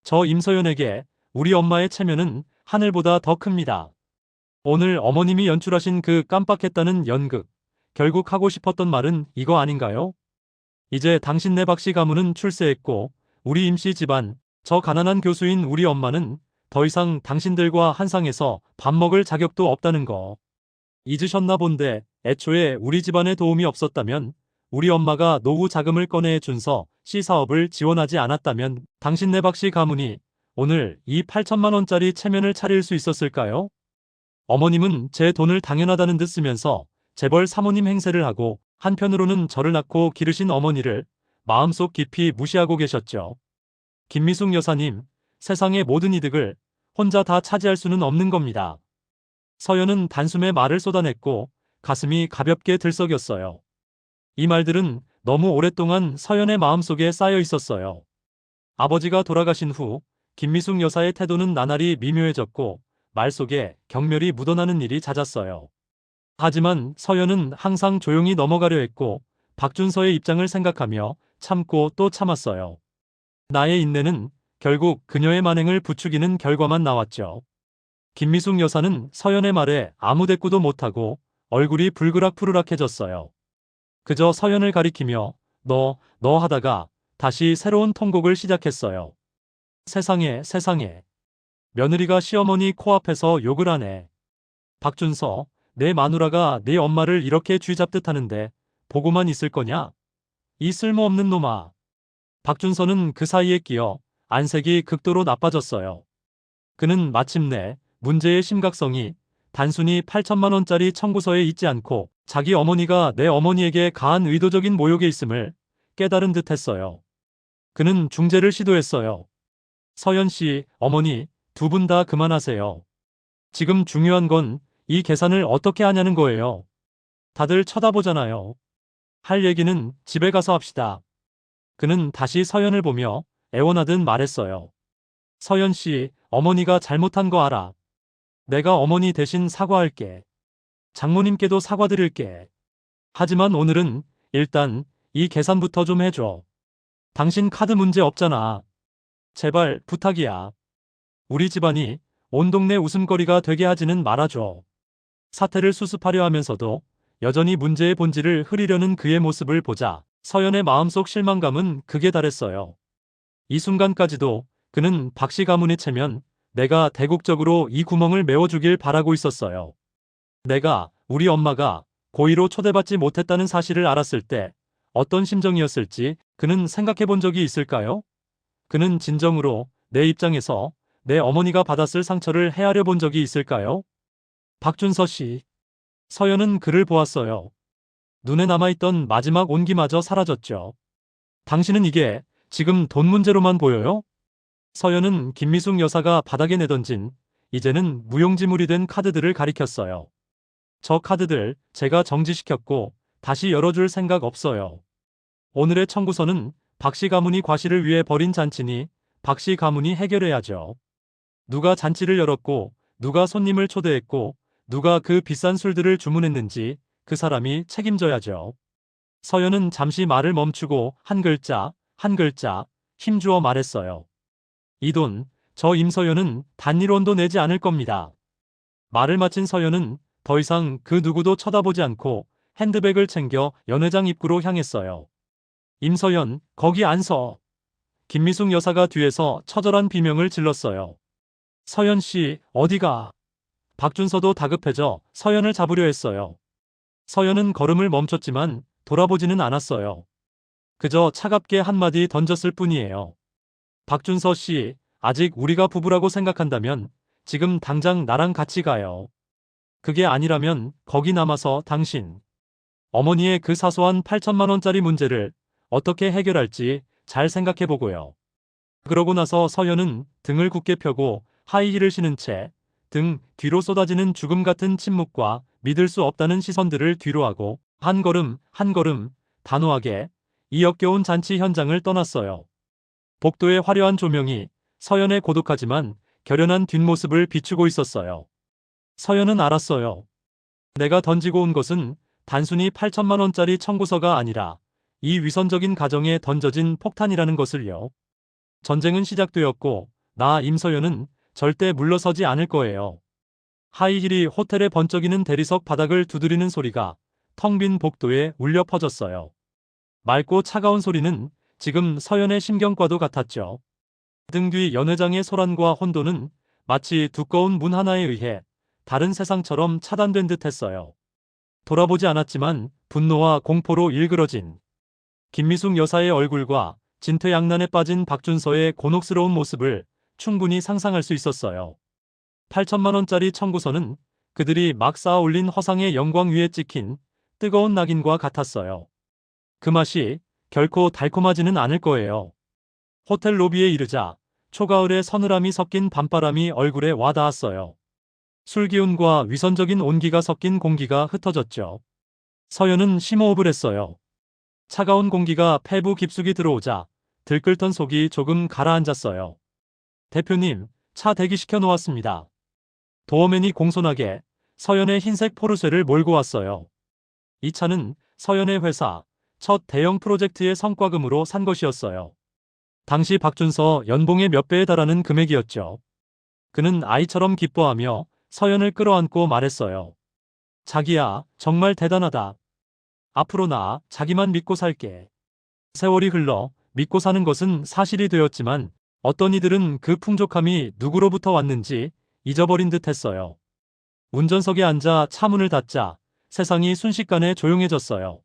[SPEAKER 1] 저 임서연에게 우리 엄마의 체면은 하늘보다 더 큽니다. 오늘 어머님이 연출하신 그 깜빡했다는 연극, 결국 하고 싶었던 말은 이거 아닌가요? 이제 당신네 박씨 가문은 출세했고 우리 임씨 집안, 저 가난한 교수인 우리 엄마는 더 이상 당신들과 한 상에서 밥 먹을 자격도 없다는 거. 잊으셨나 본데 애초에 우리 집안에 도움이 없었다면 우리 엄마가 노후 자금을 꺼내 준서 시 사업을 지원하지 않았다면 당신네 박씨 가문이 오늘 이 8천만 원짜리 체면을 차릴 수 있었을까요? 어머님은 제 돈을 당연하다는 듯 쓰면서 재벌 사모님 행세를 하고 한편으로는 저를 낳고 기르신 어머니를 마음속 깊이 무시하고 계셨죠. 김미숙 여사님, 세상의 모든 이득을 혼자 다 차지할 수는 없는 겁니다. 서연은 단숨에 말을 쏟아냈고 가슴이 가볍게 들썩였어요. 이 말들은 너무 오랫동안 서연의 마음속에 쌓여 있었어요. 아버지가 돌아가신 후 김미숙 여사의 태도는 나날이 미묘해졌고 말 속에 경멸이 묻어나는 일이 잦았어요. 하지만 서연은 항상 조용히 넘어가려 했고 박준서의 입장을 생각하며 참고 또 참았어요. 나의 인내는 결국 그녀의 만행을 부추기는 결과만 나왔죠. 김미숙 여사는 서연의 말에 아무 대꾸도 못하고 얼굴이 불그락푸르락해졌어요. 그저 서연을 가리키며 너 하다가 다시 새로운 통곡을 시작했어요. 세상에 세상에. 며느리가 시어머니 코앞에서 욕을 하네. 박준서, 내 마누라가 네 엄마를 이렇게 쥐잡듯 하는데 보고만 있을 거냐? 이 쓸모없는 놈아. 박준서는 그 사이에 끼어 안색이 극도로 나빠졌어요. 그는 마침내 문제의 심각성이 단순히 8천만 원짜리 청구서에 있지 않고 자기 어머니가 내 어머니에게 가한 의도적인 모욕에 있음을 깨달은 듯 했어요. 그는 중재를 시도했어요. 서연 씨, 어머니, 두 분 다 그만하세요. 지금 중요한 건 이 계산을 어떻게 하냐는 거예요. 다들 쳐다보잖아요. 할 얘기는 집에 가서 합시다. 그는 다시 서연을 보며 애원하듯 말했어요. 서연 씨, 어머니가 잘못한 거 알아. 내가 어머니 대신 사과할게. 장모님께도 사과드릴게. 하지만 오늘은 일단 이 계산부터 좀 해줘. 당신 카드 문제 없잖아. 제발 부탁이야. 우리 집안이 온 동네 웃음거리가 되게 하지는 말아줘. 사태를 수습하려 하면서도 여전히 문제의 본질을 흐리려는 그의 모습을 보자 서연의 마음속 실망감은 극에 달했어요. 이 순간까지도 그는 박씨 가문의 체면, 내가 대국적으로 이 구멍을 메워주길 바라고 있었어요. 내가, 우리 엄마가 고의로 초대받지 못했다는 사실을 알았을 때 어떤 심정이었을지 그는 생각해 본 적이 있을까요? 그는 진정으로 내 입장에서 내 어머니가 받았을 상처를 헤아려 본 적이 있을까요? 박준서 씨. 서연은 그를 보았어요. 눈에 남아있던 마지막 온기마저 사라졌죠. 당신은 이게 지금 돈 문제로만 보여요? 서연은 김미숙 여사가 바닥에 내던진 이제는 무용지물이 된 카드들을 가리켰어요. 저 카드들 제가 정지시켰고 다시 열어줄 생각 없어요. 오늘의 청구서는 박씨 가문이 과실을 위해 벌인 잔치니 박씨 가문이 해결해야죠. 누가 잔치를 열었고 누가 손님을 초대했고 누가 그 비싼 술들을 주문했는지 그 사람이 책임져야죠. 서연은 잠시 말을 멈추고 한 글자 힘주어 말했어요. 이 돈, 저 임서연은 단 1원도 내지 않을 겁니다. 말을 마친 서연은 더 이상 그 누구도 쳐다보지 않고 핸드백을 챙겨 연회장 입구로 향했어요. 임서연, 거기 안 서. 김미숙 여사가 뒤에서 처절한 비명을 질렀어요. 서연 씨, 어디가? 박준서도 다급해져 서연을 잡으려 했어요. 서연은 걸음을 멈췄지만 돌아보지는 않았어요. 그저 차갑게 한마디 던졌을 뿐이에요. 박준서 씨, 아직 우리가 부부라고 생각한다면 지금 당장 나랑 같이 가요. 그게 아니라면 거기 남아서 당신, 어머니의 그 사소한 8천만 원짜리 문제를 어떻게 해결할지 잘 생각해 보고요. 그러고 나서 서연은 등을 굳게 펴고 하이힐을 신은 채 등 뒤로 쏟아지는 죽음 같은 침묵과 믿을 수 없다는 시선들을 뒤로하고 한 걸음 한 걸음 단호하게 이 역겨운 잔치 현장을 떠났어요. 복도의 화려한 조명이 서연의 고독하지만 결연한 뒷모습을 비추고 있었어요. 서연은 알았어요. 내가 던지고 온 것은 단순히 8천만 원짜리 청구서가 아니라 이 위선적인 가정에 던져진 폭탄이라는 것을요. 전쟁은 시작되었고 나 임서연은 절대 물러서지 않을 거예요. 하이힐이 호텔의 번쩍이는 대리석 바닥을 두드리는 소리가 텅 빈 복도에 울려 퍼졌어요. 맑고 차가운 소리는 지금 서연의 심경과도 같았죠. 등 뒤 연회장의 소란과 혼돈은 마치 두꺼운 문 하나에 의해 다른 세상처럼 차단된 듯 했어요. 돌아보지 않았지만 분노와 공포로 일그러진 김미숙 여사의 얼굴과 진퇴양난에 빠진 박준서의 곤혹스러운 모습을 충분히 상상할 수 있었어요. 8천만 원짜리 청구서는 그들이 막 쌓아 올린 허상의 영광 위에 찍힌 뜨거운 낙인과 같았어요. 그 맛이 결코 달콤하지는 않을 거예요. 호텔 로비에 이르자 초가을의 서늘함이 섞인 밤바람이 얼굴에 와 닿았어요. 술기운과 위선적인 온기가 섞인 공기가 흩어졌죠. 서연은 심호흡을 했어요. 차가운 공기가 폐부 깊숙이 들어오자 들끓던 속이 조금 가라앉았어요. 대표님, 차 대기시켜 놓았습니다. 도어맨이 공손하게 서연의 흰색 포르쉐를 몰고 왔어요. 이 차는 서연의 회사 첫 대형 프로젝트의 성과금으로 산 것이었어요. 당시 박준서 연봉의 몇 배에 달하는 금액이었죠. 그는 아이처럼 기뻐하며 서연을 끌어안고 말했어요. 자기야, 정말 대단하다. 앞으로 나 자기만 믿고 살게. 세월이 흘러 믿고 사는 것은 사실이 되었지만 어떤 이들은 그 풍족함이 누구로부터 왔는지 잊어버린 듯 했어요. 운전석에 앉아 차문을 닫자 세상이 순식간에 조용해졌어요.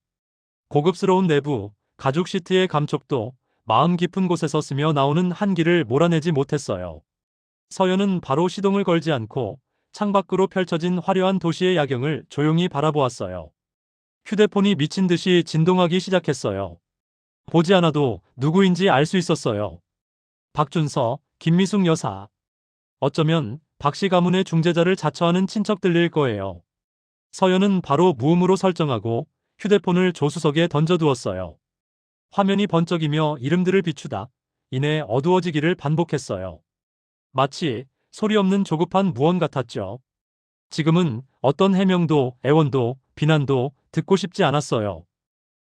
[SPEAKER 1] 고급스러운 내부, 가죽 시트의 감촉도 마음 깊은 곳에서 스며 나오는 한기를 몰아내지 못했어요. 서연은 바로 시동을 걸지 않고 창밖으로 펼쳐진 화려한 도시의 야경을 조용히 바라보았어요. 휴대폰이 미친 듯이 진동하기 시작했어요. 보지 않아도 누구인지 알 수 있었어요. 박준서, 김미숙 여사. 어쩌면 박씨 가문의 중재자를 자처하는 친척들일 거예요. 서연은 바로 무음으로 설정하고 휴대폰을 조수석에 던져두었어요. 화면이 번쩍이며 이름들을 비추다 이내 어두워지기를 반복했어요. 마치 소리 없는 조급한 무언 같았죠. 지금은 어떤 해명도 애원도 비난도 듣고 싶지 않았어요.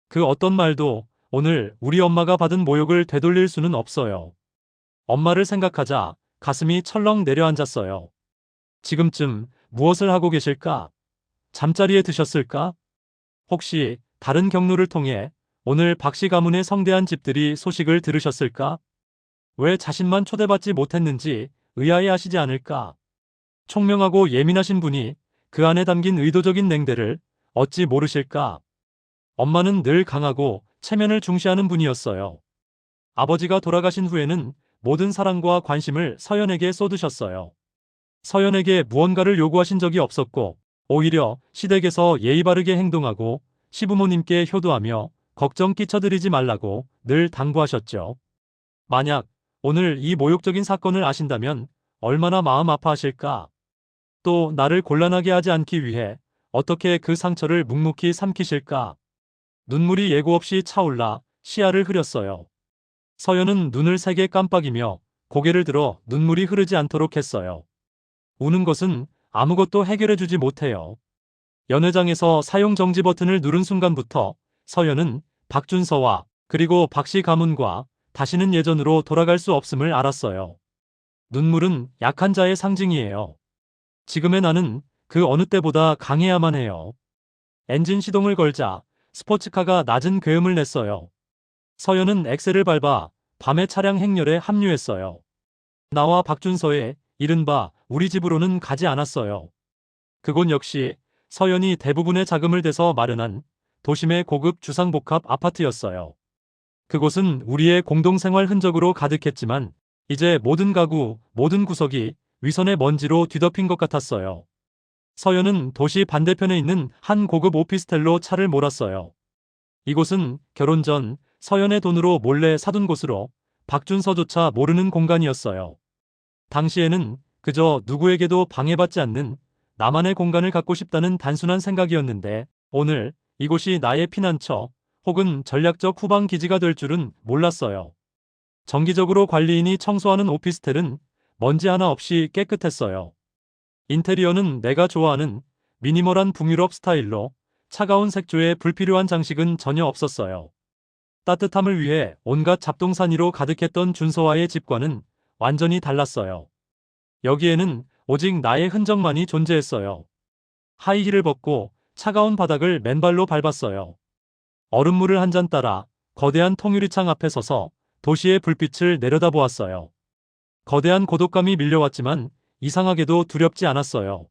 [SPEAKER 1] 그 어떤 말도 오늘 우리 엄마가 받은 모욕을 되돌릴 수는 없어요. 엄마를 생각하자 가슴이 철렁 내려앉았어요. 지금쯤 무엇을 하고 계실까? 잠자리에 드셨을까? 혹시 다른 경로를 통해 오늘 박씨 가문의 성대한 집들이 소식을 들으셨을까? 왜 자신만 초대받지 못했는지 의아해하시지 않을까? 총명하고 예민하신 분이 그 안에 담긴 의도적인 냉대를 어찌 모르실까? 엄마는 늘 강하고 체면을 중시하는 분이었어요. 아버지가 돌아가신 후에는 모든 사랑과 관심을 서연에게 쏟으셨어요. 서연에게 무언가를 요구하신 적이 없었고 오히려 시댁에서 예의 바르게 행동하고 시부모님께 효도하며 걱정 끼쳐드리지 말라고 늘 당부하셨죠. 만약 오늘 이 모욕적인 사건을 아신다면 얼마나 마음 아파하실까? 또 나를 곤란하게 하지 않기 위해 어떻게 그 상처를 묵묵히 삼키실까? 눈물이 예고 없이 차올라 시야를 흐렸어요. 서연은 눈을 세게 깜빡이며 고개를 들어 눈물이 흐르지 않도록 했어요. 우는 것은 아무것도 해결해주지 못해요. 연회장에서 사용 정지 버튼을 누른 순간부터 서연은 박준서와 그리고 박씨 가문과 다시는 예전으로 돌아갈 수 없음을 알았어요. 눈물은 약한 자의 상징이에요. 지금의 나는 그 어느 때보다 강해야만 해요. 엔진 시동을 걸자 스포츠카가 낮은 괴음을 냈어요. 서연은 엑셀을 밟아 밤의 차량 행렬에 합류했어요. 나와 박준서의 이른바 우리 집으로는 가지 않았어요. 그곳 역시 서연이 대부분의 자금을 대서 마련한 도심의 고급 주상복합 아파트였어요. 그곳은 우리의 공동생활 흔적으로 가득했지만 이제 모든 가구, 모든 구석이 위선의 먼지로 뒤덮인 것 같았어요. 서연은 도시 반대편에 있는 한 고급 오피스텔로 차를 몰았어요. 이곳은 결혼 전 서연의 돈으로 몰래 사둔 곳으로 박준서조차 모르는 공간이었어요. 당시에는 그저 누구에게도 방해받지 않는 나만의 공간을 갖고 싶다는 단순한 생각이었는데 오늘 이곳이 나의 피난처 혹은 전략적 후방 기지가 될 줄은 몰랐어요. 정기적으로 관리인이 청소하는 오피스텔은 먼지 하나 없이 깨끗했어요. 인테리어는 내가 좋아하는 미니멀한 북유럽 스타일로 차가운 색조에 불필요한 장식은 전혀 없었어요. 따뜻함을 위해 온갖 잡동사니로 가득했던 준서와의 집과는 완전히 달랐어요. 여기에는 오직 나의 흔적만이 존재했어요. 하이힐을 벗고 차가운 바닥을 맨발로 밟았어요. 얼음물을 한 잔 따라 거대한 통유리창 앞에 서서 도시의 불빛을 내려다보았어요. 거대한 고독감이 밀려왔지만 이상하게도 두렵지 않았어요.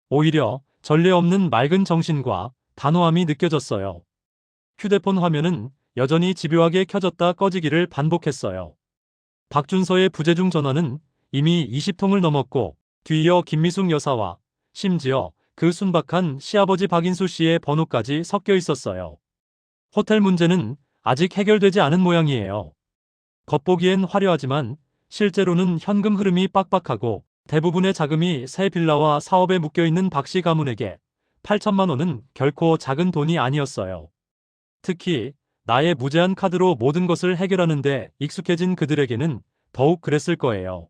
[SPEAKER 1] 오히려 전례 없는 맑은 정신과 단호함이 느껴졌어요. 휴대폰 화면은 여전히 집요하게 켜졌다 꺼지기를 반복했어요. 박준서의 부재중 전화는 이미 20통을 넘었고 뒤이어 김미숙 여사와 심지어 그 순박한 시아버지 박인수 씨의 번호까지 섞여 있었어요. 호텔 문제는 아직 해결되지 않은 모양이에요. 겉보기엔 화려하지만 실제로는 현금 흐름이 빡빡하고 대부분의 자금이 새 빌라와 사업에 묶여있는 박씨 가문에게 8천만 원은 결코 작은 돈이 아니었어요. 특히 나의 무제한 카드로 모든 것을 해결하는데 익숙해진 그들에게는 더욱 그랬을 거예요.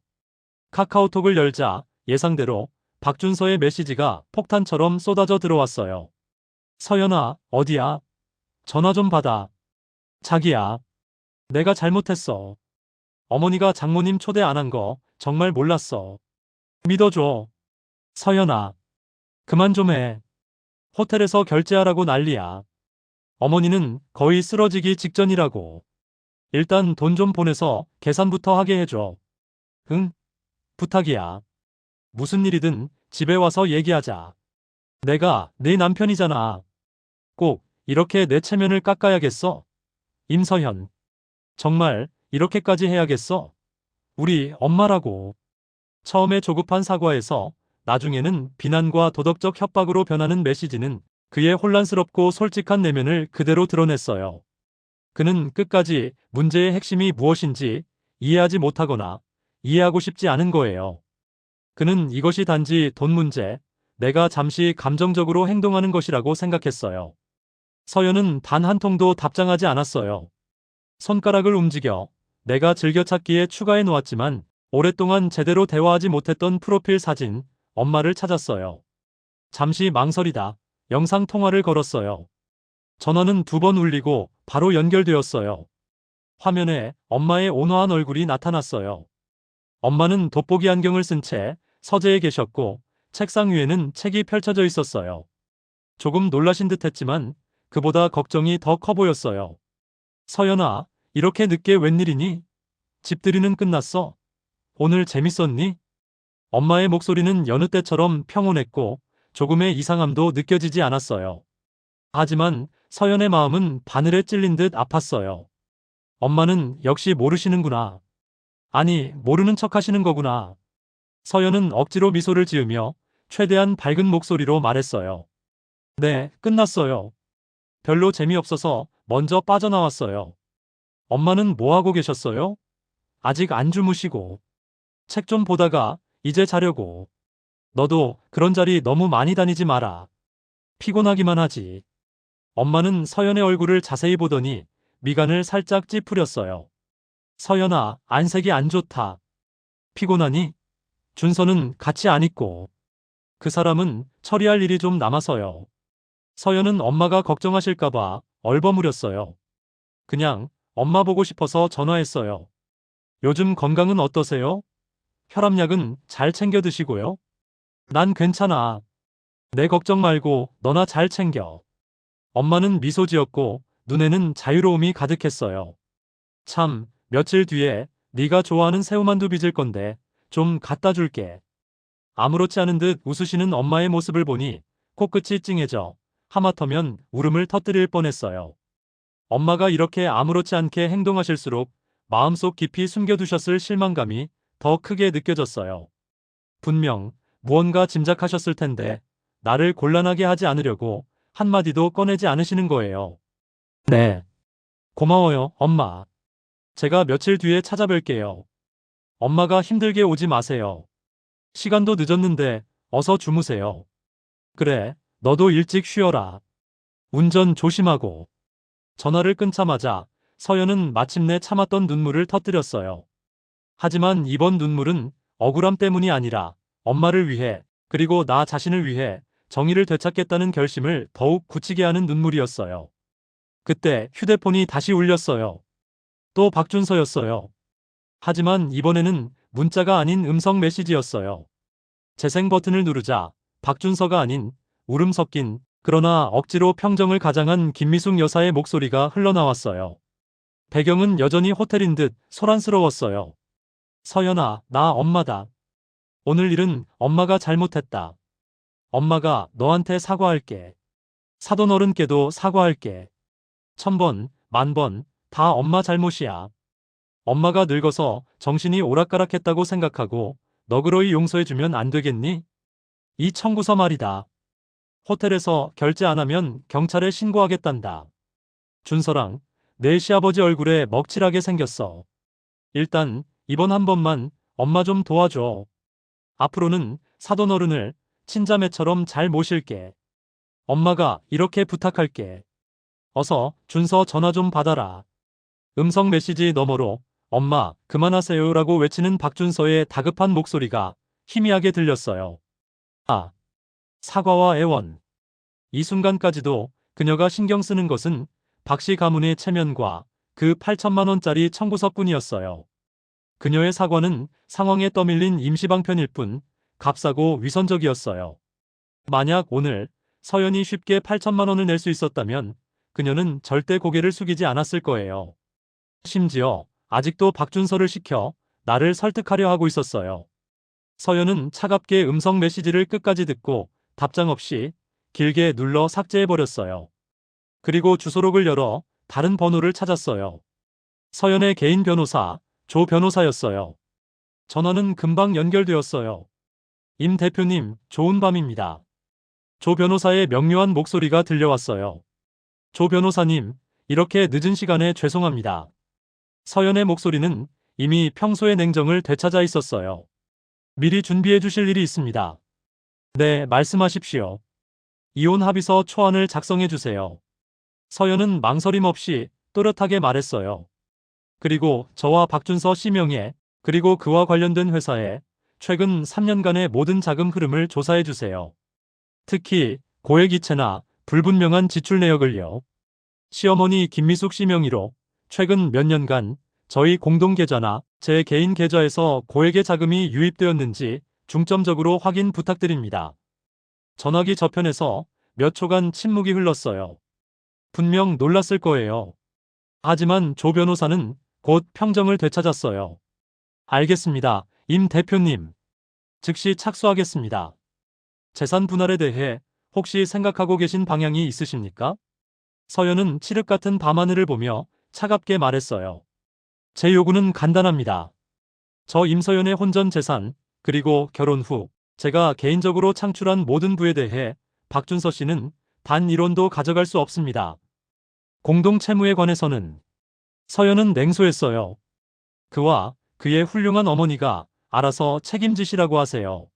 [SPEAKER 1] 카카오톡을 열자 예상대로 박준서의 메시지가 폭탄처럼 쏟아져 들어왔어요. 서연아, 어디야? 전화 좀 받아. 자기야, 내가 잘못했어. 어머니가 장모님 초대 안 한 거 정말 몰랐어. 믿어줘. 서연아, 그만 좀 해. 호텔에서 결제하라고 난리야. 어머니는 거의 쓰러지기 직전이라고. 일단 돈 좀 보내서 계산부터 하게 해줘. 응? 부탁이야. 무슨 일이든 집에 와서 얘기하자. 내가 네 남편이잖아. 꼭 이렇게 내 체면을 깎아야겠어? 임서현. 정말 이렇게까지 해야겠어? 우리 엄마라고. 처음에 조급한 사과에서 나중에는 비난과 도덕적 협박으로 변하는 메시지는 그의 혼란스럽고 솔직한 내면을 그대로 드러냈어요. 그는 끝까지 문제의 핵심이 무엇인지 이해하지 못하거나 이해하고 싶지 않은 거예요. 그는 이것이 단지 돈 문제, 내가 잠시 감정적으로 행동하는 것이라고 생각했어요. 서연은 단 한 통도 답장하지 않았어요. 손가락을 움직여 내가 즐겨찾기에 추가해 놓았지만 오랫동안 제대로 대화하지 못했던 프로필 사진, 엄마를 찾았어요. 잠시 망설이다 영상 통화를 걸었어요. 전화는 2번 울리고 바로 연결되었어요. 화면에 엄마의 온화한 얼굴이 나타났어요. 엄마는 돋보기 안경을 쓴 채 서재에 계셨고 책상 위에는 책이 펼쳐져 있었어요. 조금 놀라신 듯 했지만 그보다 걱정이 더 커 보였어요. 서연아, 이렇게 늦게 웬일이니? 집들이는 끝났어? 오늘 재밌었니? 엄마의 목소리는 여느 때처럼 평온했고 조금의 이상함도 느껴지지 않았어요. 하지만 서연의 마음은 바늘에 찔린 듯 아팠어요. 엄마는 역시 모르시는구나. 아니, 모르는 척 하시는 거구나. 서연은 억지로 미소를 지으며 최대한 밝은 목소리로 말했어요. 네, 끝났어요. 별로 재미없어서 먼저 빠져나왔어요. 엄마는 뭐 하고 계셨어요? 아직 안 주무시고. 책 좀 보다가 이제 자려고. 너도 그런 자리 너무 많이 다니지 마라. 피곤하기만 하지. 엄마는 서연의 얼굴을 자세히 보더니 미간을 살짝 찌푸렸어요. 서연아, 안색이 안 좋다. 피곤하니? 준서는 같이 안 있고. 그 사람은 처리할 일이 좀 남아서요. 서연은 엄마가 걱정하실까봐 얼버무렸어요. 그냥 엄마 보고 싶어서 전화했어요. 요즘 건강은 어떠세요? 혈압약은 잘 챙겨 드시고요. 난 괜찮아. 내 걱정 말고 너나 잘 챙겨. 엄마는 미소 지었고 눈에는 자유로움이 가득했어요. 참, 며칠 뒤에 네가 좋아하는 새우만두 빚을 건데 좀 갖다 줄게. 아무렇지 않은 듯 웃으시는 엄마의 모습을 보니 코끝이 찡해져 하마터면 울음을 터뜨릴 뻔했어요. 엄마가 이렇게 아무렇지 않게 행동하실수록 마음속 깊이 숨겨두셨을 실망감이 더 크게 느껴졌어요. 분명 무언가 짐작하셨을 텐데 나를 곤란하게 하지 않으려고 한마디도 꺼내지 않으시는 거예요. 네. 고마워요, 엄마. 제가 며칠 뒤에 찾아뵐게요. 엄마가 힘들게 오지 마세요. 시간도 늦었는데 어서 주무세요. 그래, 너도 일찍 쉬어라. 운전 조심하고. 전화를 끊자마자 서연은 마침내 참았던 눈물을 터뜨렸어요. 하지만 이번 눈물은 억울함 때문이 아니라 엄마를 위해 그리고 나 자신을 위해 정의를 되찾겠다는 결심을 더욱 굳히게 하는 눈물이었어요. 그때 휴대폰이 다시 울렸어요. 또 박준서였어요. 하지만 이번에는 문자가 아닌 음성 메시지였어요. 재생 버튼을 누르자 박준서가 아닌 울음 섞인 그러나 억지로 평정을 가장한 김미숙 여사의 목소리가 흘러나왔어요. 배경은 여전히 호텔인 듯 소란스러웠어요. 서연아, 나 엄마다. 오늘 일은 엄마가 잘못했다. 엄마가 너한테 사과할게. 사돈 어른께도 사과할게. 1000번, 10,000번, 다 엄마 잘못이야. 엄마가 늙어서 정신이 오락가락했다고 생각하고 너그러이 용서해주면 안 되겠니? 이 청구서 말이다. 호텔에서 결제 안 하면 경찰에 신고하겠단다. 준서랑 내 시아버지 얼굴에 먹칠하게 생겼어. 일단 이번 한 번만 엄마 좀 도와줘. 앞으로는 사돈 어른을 친자매처럼 잘 모실게. 엄마가 이렇게 부탁할게. 어서 준서 전화 좀 받아라. 음성 메시지 너머로 엄마 그만하세요라고 외치는 박준서의 다급한 목소리가 희미하게 들렸어요. 아, 사과와 애원. 이 순간까지도 그녀가 신경 쓰는 것은 박씨 가문의 체면과 그 8천만 원짜리 청구서뿐이었어요. 그녀의 사과는 상황에 떠밀린 임시방편일 뿐 값싸고 위선적이었어요. 만약 오늘 서연이 쉽게 8천만 원을 낼 수 있었다면 그녀는 절대 고개를 숙이지 않았을 거예요. 심지어 아직도 박준서를 시켜 나를 설득하려 하고 있었어요. 서연은 차갑게 음성 메시지를 끝까지 듣고 답장 없이 길게 눌러 삭제해버렸어요. 그리고 주소록을 열어 다른 번호를 찾았어요. 서연의 개인 변호사, 조 변호사였어요. 전화는 금방 연결되었어요. 임 대표님, 좋은 밤입니다. 조 변호사의 명료한 목소리가 들려왔어요. 조 변호사님, 이렇게 늦은 시간에 죄송합니다. 서연의 목소리는 이미 평소의 냉정을 되찾아 있었어요. 미리 준비해 주실 일이 있습니다. 네, 말씀하십시오. 이혼 합의서 초안을 작성해 주세요. 서연은 망설임 없이 또렷하게 말했어요. 그리고 저와 박준서 씨 명의 그리고 그와 관련된 회사에 최근 3년간의 모든 자금 흐름을 조사해 주세요. 특히 고액이체나 불분명한 지출 내역을요. 시어머니 김미숙 씨 명의로 최근 몇 년간 저희 공동 계좌나 제 개인 계좌에서 고액의 자금이 유입되었는지 중점적으로 확인 부탁드립니다. 전화기 저편에서 몇 초간 침묵이 흘렀어요. 분명 놀랐을 거예요. 하지만 조 변호사는 곧 평정을 되찾았어요. 알겠습니다, 임 대표님. 즉시 착수하겠습니다. 재산 분할에 대해 혹시 생각하고 계신 방향이 있으십니까? 서연은 칠흑 같은 밤하늘을 보며 차갑게 말했어요. 제 요구는 간단합니다. 저 임서연의 혼전 재산, 그리고 결혼 후 제가 개인적으로 창출한 모든 부에 대해 박준서 씨는 단 1원도 가져갈 수 없습니다. 공동 채무에 관해서는 서연은 냉소했어요. 그와 그의 훌륭한 어머니가 알아서 책임지시라고 하세요.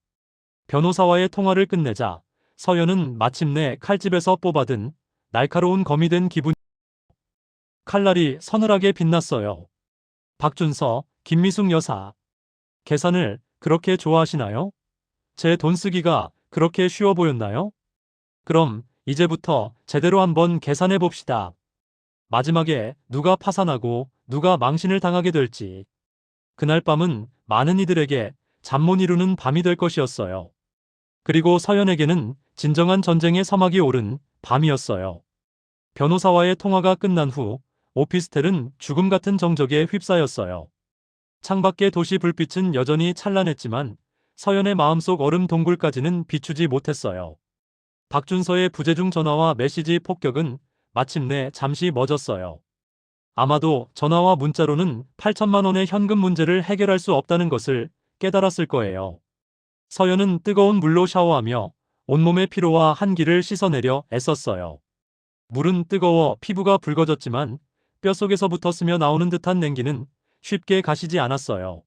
[SPEAKER 1] 변호사와의 통화를 끝내자 서연은 마침내 칼집에서 뽑아든 날카로운 검이 된 기분. 칼날이 서늘하게 빛났어요. 박준서, 김미숙 여사. 계산을 그렇게 좋아하시나요? 제 돈 쓰기가 그렇게 쉬워 보였나요? 그럼 이제부터 제대로 한번 계산해 봅시다. 마지막에 누가 파산하고 누가 망신을 당하게 될지. 그날 밤은 많은 이들에게 잠 못 이루는 밤이 될 것이었어요. 그리고 서연에게는 진정한 전쟁의 서막이 오른 밤이었어요. 변호사와의 통화가 끝난 후 오피스텔은 죽음 같은 정적에 휩싸였어요. 창밖의 도시 불빛은 여전히 찬란했지만 서연의 마음속 얼음 동굴까지는 비추지 못했어요. 박준서의 부재중 전화와 메시지 폭격은 마침내 잠시 멎었어요. 아마도 전화와 문자로는 8천만 원의 현금 문제를 해결할 수 없다는 것을 깨달았을 거예요. 서연은 뜨거운 물로 샤워하며 온몸의 피로와 한기를 씻어내려 애썼어요. 물은 뜨거워 피부가 붉어졌지만 뼛속에서부터 스며 나오는 듯한 냉기는 쉽게 가시지 않았어요.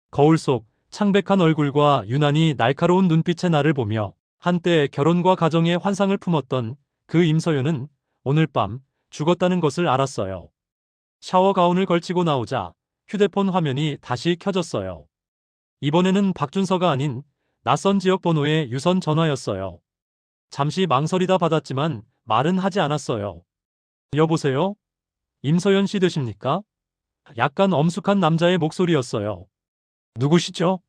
[SPEAKER 1] 거울 속 창백한 얼굴과 유난히 날카로운 눈빛의 나를 보며 한때 결혼과 가정의 환상을 품었던 그 임서연은 오늘 밤 죽었다는 것을 알았어요. 샤워 가운을 걸치고 나오자 휴대폰 화면이 다시 켜졌어요. 이번에는 박준서가 아닌 낯선 지역 번호의 유선 전화였어요. 잠시 망설이다 받았지만 말은 하지 않았어요. 여보세요? 임서연 씨 되십니까? 약간 엄숙한 남자의 목소리였어요. 누구시죠?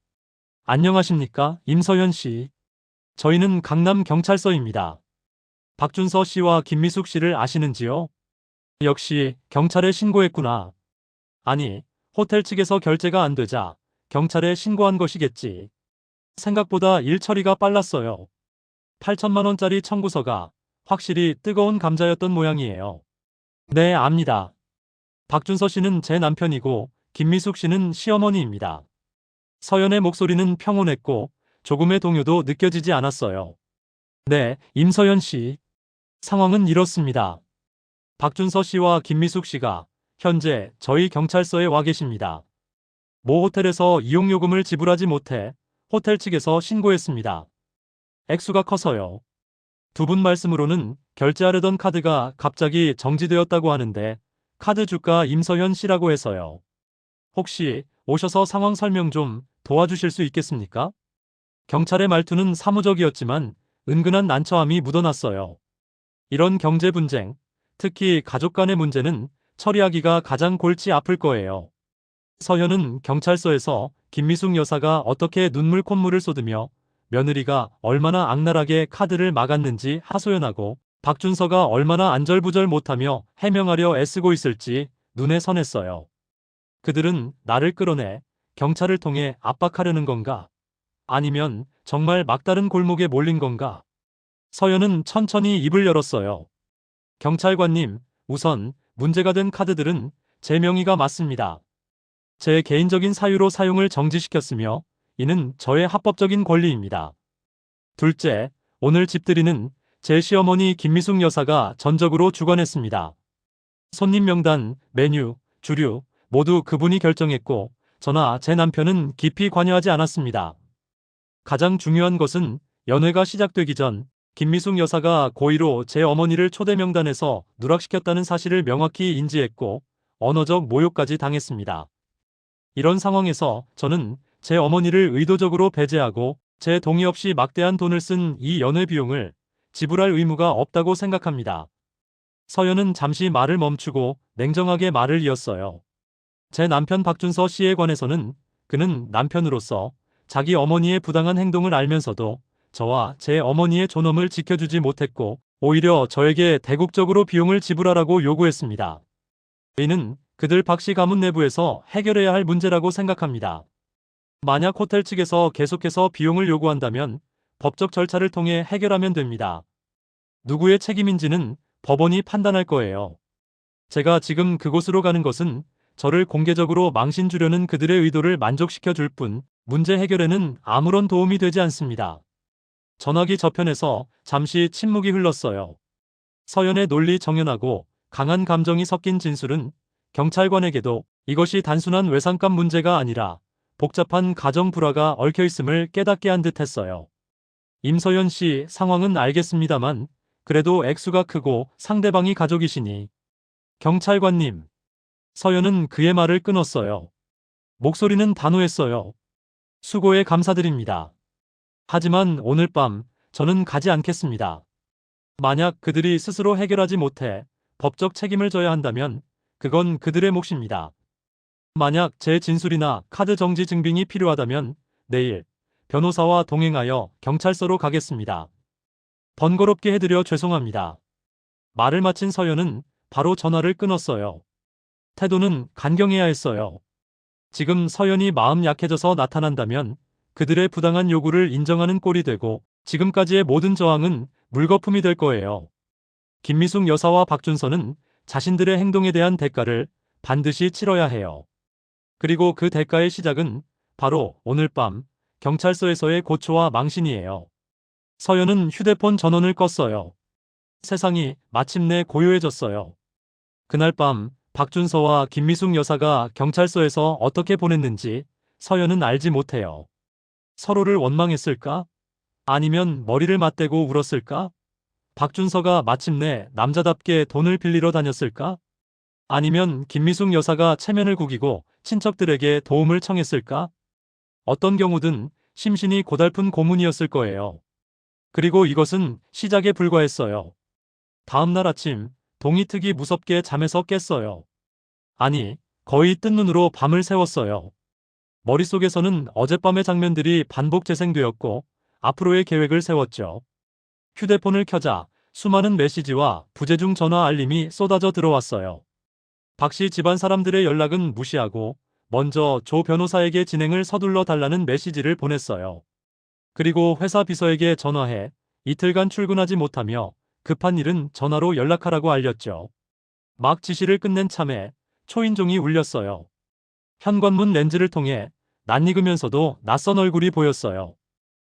[SPEAKER 1] 안녕하십니까, 임서연 씨. 저희는 강남경찰서입니다. 박준서 씨와 김미숙 씨를 아시는지요? 역시 경찰에 신고했구나. 아니, 호텔 측에서 결제가 안 되자 경찰에 신고한 것이겠지. 생각보다 일 처리가 빨랐어요. 8천만 원짜리 청구서가 확실히 뜨거운 감자였던 모양이에요. 네, 압니다. 박준서 씨는 제 남편이고 김미숙 씨는 시어머니입니다. 서연의 목소리는 평온했고 조금의 동요도 느껴지지 않았어요. 네, 임서연 씨. 상황은 이렇습니다. 박준서 씨와 김미숙 씨가 현재 저희 경찰서에 와 계십니다. 모 호텔에서 이용요금을 지불하지 못해 호텔 측에서 신고했습니다. 액수가 커서요. 두 분 말씀으로는 결제하려던 카드가 갑자기 정지되었다고 하는데 카드 주가 임서현 씨라고 해서요. 혹시 오셔서 상황 설명 좀 도와주실 수 있겠습니까? 경찰의 말투는 사무적이었지만 은근한 난처함이 묻어났어요. 이런 경제 분쟁, 특히 가족 간의 문제는 처리하기가 가장 골치 아플 거예요. 서현은 경찰서에서 김미숙 여사가 어떻게 눈물 콧물을 쏟으며 며느리가 얼마나 악랄하게 카드를 막았는지 하소연하고 박준서가 얼마나 안절부절 못하며 해명하려 애쓰고 있을지 눈에 선했어요. 그들은 나를 끌어내 경찰을 통해 압박하려는 건가? 아니면 정말 막다른 골목에 몰린 건가? 서연은 천천히 입을 열었어요. 경찰관님, 우선 문제가 된 카드들은 제 명의가 맞습니다. 제 개인적인 사유로 사용을 정지시켰으며 이는 저의 합법적인 권리입니다. 둘째, 오늘 집들이는 제 시어머니 김미숙 여사가 전적으로 주관했습니다. 손님 명단, 메뉴, 주류 모두 그분이 결정했고 저나 제 남편은 깊이 관여하지 않았습니다. 가장 중요한 것은 연회가 시작되기 전 김미숙 여사가 고의로 제 어머니를 초대 명단에서 누락시켰다는 사실을 명확히 인지했고 언어적 모욕까지 당했습니다. 이런 상황에서 저는 제 어머니를 의도적으로 배제하고 제 동의 없이 막대한 돈을 쓴 이 연회 비용을 지불할 의무가 없다고 생각합니다. 서연은 잠시 말을 멈추고 냉정하게 말을 이었어요. 제 남편 박준서 씨에 관해서는 그는 남편으로서 자기 어머니의 부당한 행동을 알면서도 저와 제 어머니의 존엄을 지켜주지 못했고 오히려 저에게 대국적으로 비용을 지불하라고 요구했습니다. 이는 그들 박씨 가문 내부에서 해결해야 할 문제라고 생각합니다. 만약 호텔 측에서 계속해서 비용을 요구한다면 법적 절차를 통해 해결하면 됩니다. 누구의 책임인지는 법원이 판단할 거예요. 제가 지금 그곳으로 가는 것은 저를 공개적으로 망신 주려는 그들의 의도를 만족시켜 줄 뿐 문제 해결에는 아무런 도움이 되지 않습니다. 전화기 저편에서 잠시 침묵이 흘렀어요. 서연의 논리 정연하고 강한 감정이 섞인 진술은 경찰관에게도 이것이 단순한 외상값 문제가 아니라 복잡한 가정 불화가 얽혀 있음을 깨닫게 한 듯했어요. 임서연 씨 상황은 알겠습니다만 그래도 액수가 크고 상대방이 가족이시니. 경찰관님. 서연은 그의 말을 끊었어요. 목소리는 단호했어요. 수고에 감사드립니다. 하지만 오늘 밤 저는 가지 않겠습니다. 만약 그들이 스스로 해결하지 못해 법적 책임을 져야 한다면 그건 그들의 몫입니다. 만약 제 진술이나 카드 정지 증빙이 필요하다면 내일 변호사와 동행하여 경찰서로 가겠습니다. 번거롭게 해드려 죄송합니다. 말을 마친 서연은 바로 전화를 끊었어요. 태도는 간경해야 했어요. 지금 서연이 마음 약해져서 나타난다면 그들의 부당한 요구를 인정하는 꼴이 되고 지금까지의 모든 저항은 물거품이 될 거예요. 김미숙 여사와 박준서는 자신들의 행동에 대한 대가를 반드시 치러야 해요. 그리고 그 대가의 시작은 바로 오늘 밤 경찰서에서의 고초와 망신이에요. 서연은 휴대폰 전원을 껐어요. 세상이 마침내 고요해졌어요. 그날 밤 박준서와 김미숙 여사가 경찰서에서 어떻게 보냈는지 서연은 알지 못해요. 서로를 원망했을까? 아니면 머리를 맞대고 울었을까? 박준서가 마침내 남자답게 돈을 빌리러 다녔을까? 아니면 김미숙 여사가 체면을 구기고 친척들에게 도움을 청했을까? 어떤 경우든 심신이 고달픈 고문이었을 거예요. 그리고 이것은 시작에 불과했어요. 다음 날 아침 동이특이 무섭게 잠에서 깼어요. 아니, 거의 뜬 눈으로 밤을 새웠어요. 머릿속에서는 어젯밤의 장면들이 반복 재생되었고 앞으로의 계획을 세웠죠. 휴대폰을 켜자 수많은 메시지와 부재중 전화 알림이 쏟아져 들어왔어요. 박씨 집안 사람들의 연락은 무시하고 먼저 조 변호사에게 진행을 서둘러 달라는 메시지를 보냈어요. 그리고 회사 비서에게 전화해 이틀간 출근하지 못하며 급한 일은 전화로 연락하라고 알렸죠. 막 지시를 끝낸 참에 초인종이 울렸어요. 현관문 렌즈를 통해 낯익으면서도 낯선 얼굴이 보였어요.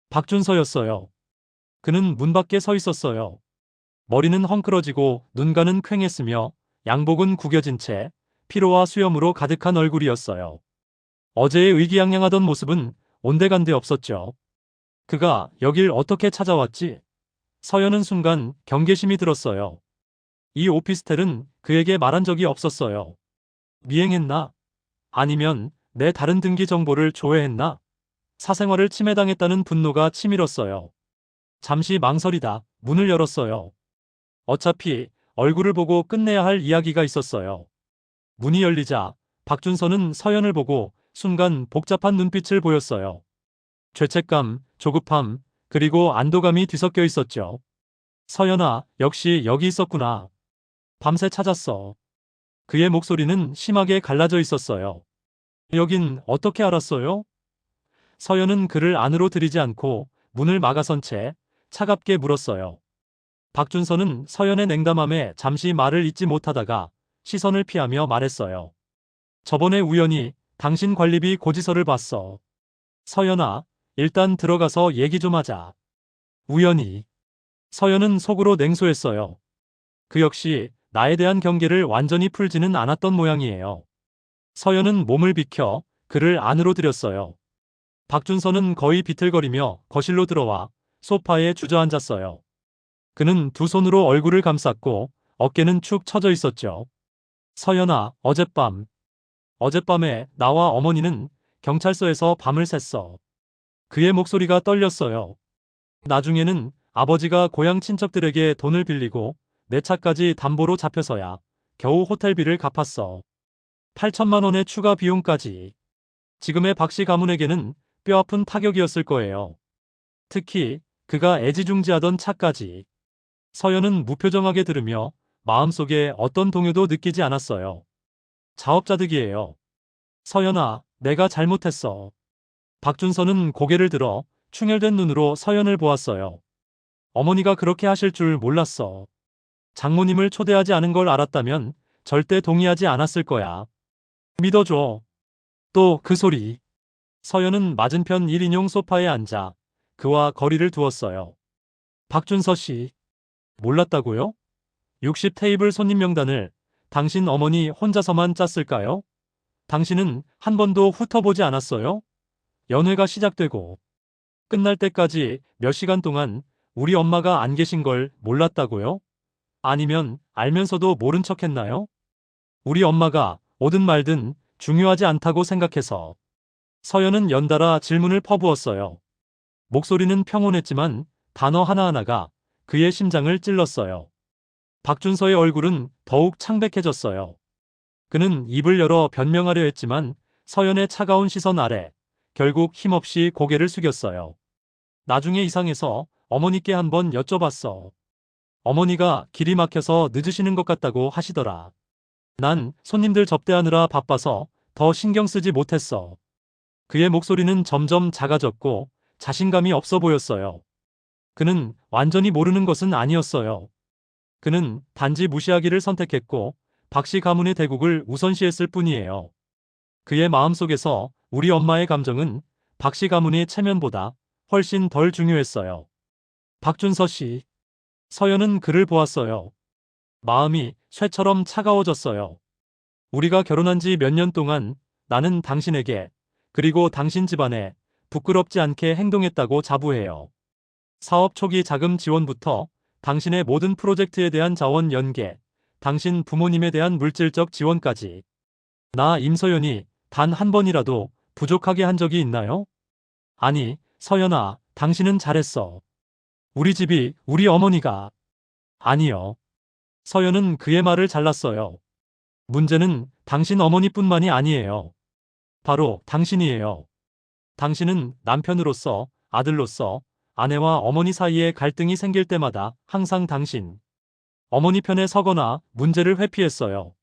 [SPEAKER 1] 박준서였어요. 그는 문 밖에 서 있었어요. 머리는 헝클어지고 눈가는 퀭했으며 양복은 구겨진 채 피로와 수염으로 가득한 얼굴이었어요. 어제의 의기양양하던 모습은 온데간데 없었죠. 그가 여길 어떻게 찾아왔지? 서연은 순간 경계심이 들었어요. 이 오피스텔은 그에게 말한 적이 없었어요. 미행했나? 아니면 내 다른 등기 정보를 조회했나? 사생활을 침해당했다는 분노가 치밀었어요. 잠시 망설이다 문을 열었어요. 어차피 얼굴을 보고 끝내야 할 이야기가 있었어요. 문이 열리자 박준서는 서연을 보고 순간 복잡한 눈빛을 보였어요. 죄책감, 조급함, 그리고 안도감이 뒤섞여 있었죠. 서연아, 역시 여기 있었구나. 밤새 찾았어. 그의 목소리는 심하게 갈라져 있었어요. 여긴 어떻게 알았어요? 서연은 그를 안으로 들이지 않고 문을 막아선 채 차갑게 물었어요. 박준서는 서연의 냉담함에 잠시 말을 잇지 못하다가 시선을 피하며 말했어요. 저번에 우연히 당신 관리비 고지서를 봤어. 서연아, 일단 들어가서 얘기 좀 하자. 우연히. 서연은 속으로 냉소했어요. 그 역시 나에 대한 경계를 완전히 풀지는 않았던 모양이에요. 서연은 몸을 비켜 그를 안으로 들였어요. 박준서는 거의 비틀거리며 거실로 들어와 소파에 주저앉았어요. 그는 두 손으로 얼굴을 감쌌고 어깨는 축 처져 있었죠. 서연아, 어젯밤에 나와 어머니는 경찰서에서 밤을 샜어. 그의 목소리가 떨렸어요. 나중에는 아버지가 고향 친척들에게 돈을 빌리고 내 차까지 담보로 잡혀서야 겨우 호텔비를 갚았어. 8천만 원의 추가 비용까지. 지금의 박씨 가문에게는 뼈아픈 타격이었을 거예요. 특히 그가 애지중지하던 차까지. 서연은 무표정하게 들으며 마음속에 어떤 동요도 느끼지 않았어요. 자업자득이에요. 서연아, 내가 잘못했어. 박준서는 고개를 들어 충혈된 눈으로 서연을 보았어요. 어머니가 그렇게 하실 줄 몰랐어. 장모님을 초대하지 않은 걸 알았다면 절대 동의하지 않았을 거야. 믿어줘. 또 그 소리. 서연은 맞은편 1인용 소파에 앉아 그와 거리를 두었어요. 박준서 씨. 몰랐다고요? 60 테이블 손님 명단을 당신 어머니 혼자서만 짰을까요? 당신은 한 번도 훑어보지 않았어요? 연회가 시작되고 끝날 때까지 몇 시간 동안 우리 엄마가 안 계신 걸 몰랐다고요? 아니면 알면서도 모른 척 했나요? 우리 엄마가 오든 말든 중요하지 않다고 생각해서. 서연은 연달아 질문을 퍼부었어요. 목소리는 평온했지만 단어 하나하나가 그의 심장을 찔렀어요. 박준서의 얼굴은 더욱 창백해졌어요. 그는 입을 열어 변명하려 했지만 서연의 차가운 시선 아래 결국 힘없이 고개를 숙였어요. 나중에 이상해서 어머니께 한번 여쭤봤어. 어머니가 길이 막혀서 늦으시는 것 같다고 하시더라. 난 손님들 접대하느라 바빠서 더 신경 쓰지 못했어. 그의 목소리는 점점 작아졌고 자신감이 없어 보였어요. 그는 완전히 모르는 것은 아니었어요. 그는 단지 무시하기를 선택했고 박씨 가문의 대국을 우선시했을 뿐이에요. 그의 마음속에서 우리 엄마의 감정은 박씨 가문의 체면보다 훨씬 덜 중요했어요. 박준서 씨. 서연은 그를 보았어요. 마음이 쇠처럼 차가워졌어요. 우리가 결혼한 지 몇 년 동안 나는 당신에게 그리고 당신 집안에 부끄럽지 않게 행동했다고 자부해요. 사업 초기 자금 지원부터 당신의 모든 프로젝트에 대한 자원 연계, 당신 부모님에 대한 물질적 지원까지. 나 임서연이 단 한 번이라도 부족하게 한 적이 있나요? 아니, 서연아, 당신은 잘했어. 우리 집이, 우리 어머니가. 아니요. 서연은 그의 말을 잘랐어요. 문제는 당신 어머니뿐만이 아니에요. 바로 당신이에요. 당신은 남편으로서, 아들로서, 아내와 어머니 사이에 갈등이 생길 때마다 항상 당신 어머니 편에 서거나 문제를 회피했어요.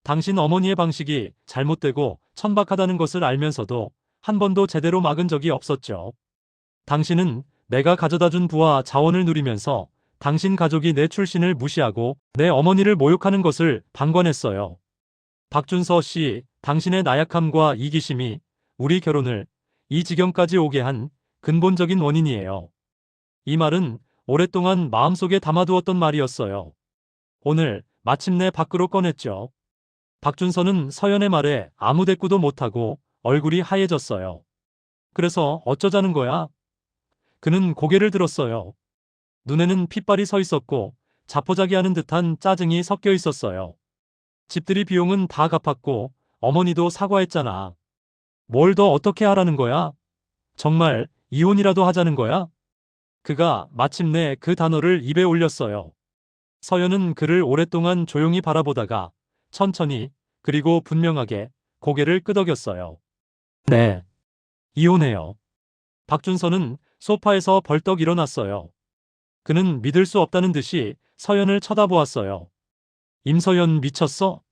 [SPEAKER 1] 당신 어머니의 방식이 잘못되고 천박하다는 것을 알면서도 한 번도 제대로 막은 적이 없었죠. 당신은 내가 가져다준 부와 자원을 누리면서 당신 가족이 내 출신을 무시하고 내 어머니를 모욕하는 것을 방관했어요. 박준서 씨, 당신의 나약함과 이기심이 우리 결혼을 이 지경까지 오게 한 근본적인 원인이에요. 이 말은 오랫동안 마음속에 담아두었던 말이었어요. 오늘 마침내 밖으로 꺼냈죠. 박준서는 서연의 말에 아무 대꾸도 못하고 얼굴이 하얘졌어요. 그래서 어쩌자는 거야? 그는 고개를 들었어요. 눈에는 핏발이 서 있었고 자포자기하는 듯한 짜증이 섞여 있었어요. 집들이 비용은 다 갚았고 어머니도 사과했잖아. 뭘 더 어떻게 하라는 거야? 정말 이혼이라도 하자는 거야? 그가 마침내 그 단어를 입에 올렸어요. 서연은 그를 오랫동안 조용히 바라보다가 천천히 그리고 분명하게 고개를 끄덕였어요. 네. 이혼해요. 박준서는 소파에서 벌떡 일어났어요. 그는 믿을 수 없다는 듯이 서연을 쳐다보았어요. 임서연 미쳤어?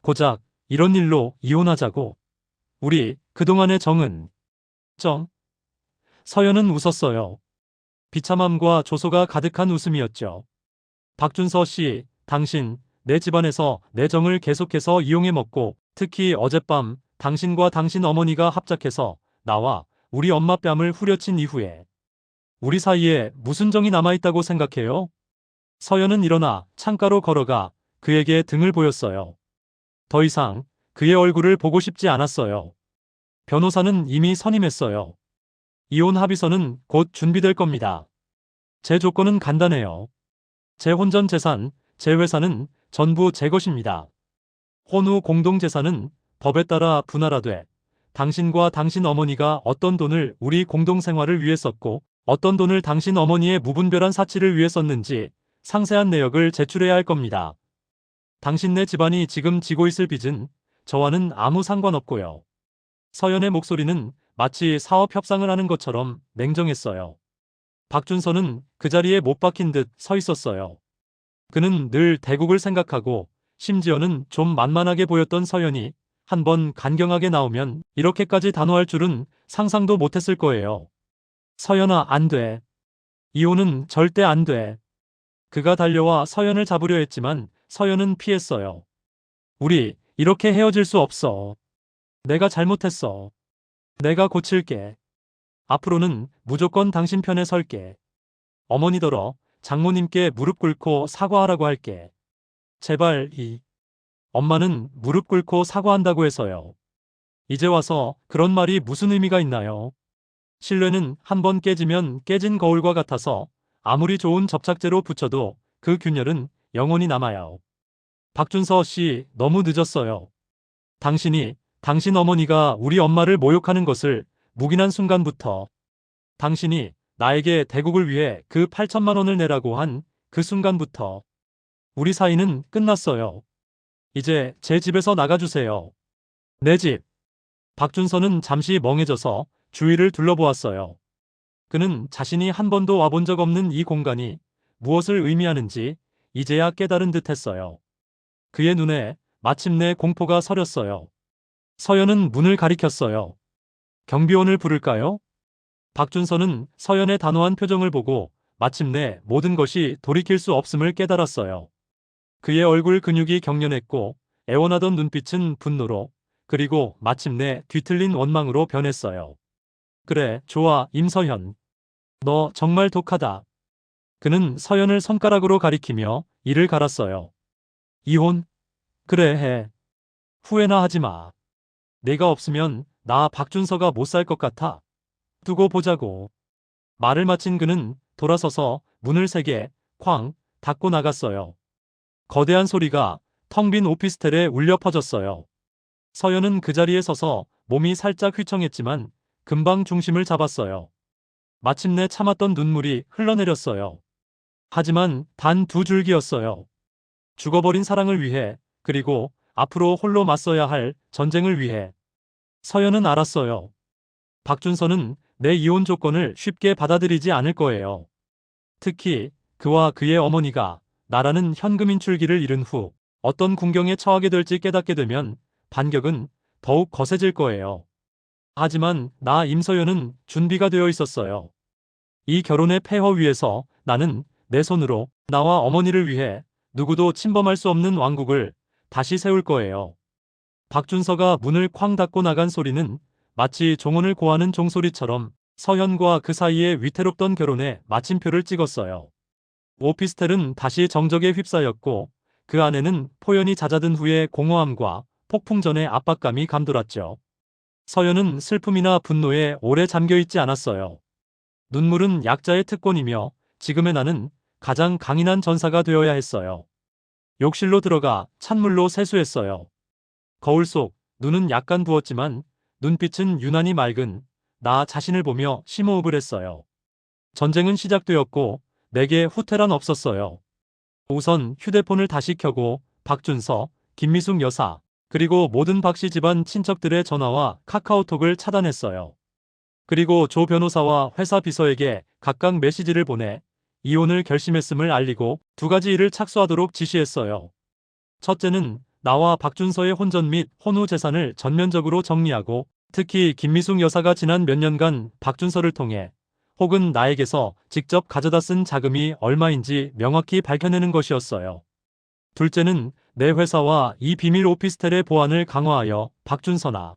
[SPEAKER 1] 고작 이런 일로 이혼하자고. 우리 그동안의 정은. 정? 서연은 웃었어요. 비참함과 조소가 가득한 웃음이었죠. 박준서 씨, 당신, 내 집안에서 내 정을 계속해서 이용해 먹고 특히 어젯밤 당신과 당신 어머니가 합작해서 나와 우리 엄마 뺨을 후려친 이후에 우리 사이에 무슨 정이 남아있다고 생각해요? 서연은 일어나 창가로 걸어가 그에게 등을 보였어요. 더 이상 그의 얼굴을 보고 싶지 않았어요. 변호사는 이미 선임했어요. 이혼 합의서는 곧 준비될 겁니다. 제 조건은 간단해요. 제 혼전 재산, 제 회사는 전부 제 것입니다. 혼후 공동재산은 법에 따라 분할화돼 당신과 당신 어머니가 어떤 돈을 우리 공동생활을 위해 썼고 어떤 돈을 당신 어머니의 무분별한 사치를 위해 썼는지 상세한 내역을 제출해야 할 겁니다. 당신네 집안이 지금 지고 있을 빚은 저와는 아무 상관없고요. 서연의 목소리는 마치 사업 협상을 하는 것처럼 냉정했어요. 박준서는 그 자리에 못 박힌 듯 서 있었어요. 그는 늘 대국을 생각하고 심지어는 좀 만만하게 보였던 서연이 한번 간경하게 나오면 이렇게까지 단호할 줄은 상상도 못했을 거예요. 서연아, 안 돼. 이혼은 절대 안 돼. 그가 달려와 서연을 잡으려 했지만 서연은 피했어요. 우리 이렇게 헤어질 수 없어. 내가 잘못했어. 내가 고칠게. 앞으로는 무조건 당신 편에 설게. 어머니더러 장모님께 무릎 꿇고 사과하라고 할게. 제발 엄마는 무릎 꿇고 사과한다고 해서요. 이제 와서 그런 말이 무슨 의미가 있나요? 신뢰는 한번 깨지면 깨진 거울과 같아서 아무리 좋은 접착제로 붙여도 그 균열은 영원히 남아요. 박준서 씨, 너무 늦었어요. 당신이 당신 어머니가 우리 엄마를 모욕하는 것을 묵인한 순간부터 당신이 나에게 대국을 위해 그 8천만 원을 내라고 한 그 순간부터 우리 사이는 끝났어요. 이제 제 집에서 나가주세요. 내 집. 박준서는 잠시 멍해져서 주위를 둘러보았어요. 그는 자신이 한 번도 와본 적 없는 이 공간이 무엇을 의미하는지 이제야 깨달은 듯 했어요. 그의 눈에 마침내 공포가 서렸어요. 서연은 문을 가리켰어요. 경비원을 부를까요? 박준서는 서연의 단호한 표정을 보고 마침내 모든 것이 돌이킬 수 없음을 깨달았어요. 그의 얼굴 근육이 경련했고 애원하던 눈빛은 분노로, 그리고 마침내 뒤틀린 원망으로 변했어요. 그래, 좋아, 임서현. 너 정말 독하다. 그는 서연을 손가락으로 가리키며 이를 갈았어요. 이혼? 그래, 해. 후회나 하지 마. 내가 없으면 나 박준서가 못 살 것 같아. 두고 보자고. 말을 마친 그는 돌아서서 문을 세게 쾅 닫고 나갔어요. 거대한 소리가 텅 빈 오피스텔에 울려 퍼졌어요. 서연은 그 자리에 서서 몸이 살짝 휘청했지만 금방 중심을 잡았어요. 마침내 참았던 눈물이 흘러내렸어요. 하지만 단 두 줄기였어요. 죽어버린 사랑을 위해, 그리고 앞으로 홀로 맞서야 할 전쟁을 위해. 서연은 알았어요. 박준서는 내 이혼 조건을 쉽게 받아들이지 않을 거예요. 특히 그와 그의 어머니가 나라는 현금 인출기를 잃은 후 어떤 궁경에 처하게 될지 깨닫게 되면 반격은 더욱 거세질 거예요. 하지만 나 임서연은 준비가 되어 있었어요. 이 결혼의 폐허 위에서 나는 내 손으로 나와 어머니를 위해 누구도 침범할 수 없는 왕국을 다시 세울 거예요. 박준서가 문을 쾅 닫고 나간 소리는 마치 종언을 고하는 종소리처럼 서현과 그 사이에 위태롭던 결혼에 마침표를 찍었어요. 오피스텔은 다시 정적에 휩싸였고 그 안에는 포연이 잦아든 후의 공허함과 폭풍전의 압박감이 감돌았죠. 서연은 슬픔이나 분노에 오래 잠겨있지 않았어요. 눈물은 약자의 특권이며 지금의 나는 가장 강인한 전사가 되어야 했어요. 욕실로 들어가 찬물로 세수했어요. 거울 속 눈은 약간 부었지만 눈빛은 유난히 맑은 나 자신을 보며 심호흡을 했어요. 전쟁은 시작되었고 내게 후퇴란 없었어요. 우선 휴대폰을 다시 켜고 박준서, 김미숙 여사, 그리고 모든 박씨 집안 친척들의 전화와 카카오톡을 차단했어요. 그리고 조 변호사와 회사 비서에게 각각 메시지를 보내 이혼을 결심했음을 알리고 두 가지 일을 착수하도록 지시했어요. 첫째는 나와 박준서의 혼전 및 혼후 재산을 전면적으로 정리하고 특히 김미숙 여사가 지난 몇 년간 박준서를 통해 혹은 나에게서 직접 가져다 쓴 자금이 얼마인지 명확히 밝혀내는 것이었어요. 둘째는 내 회사와 이 비밀 오피스텔의 보안을 강화하여 박준서나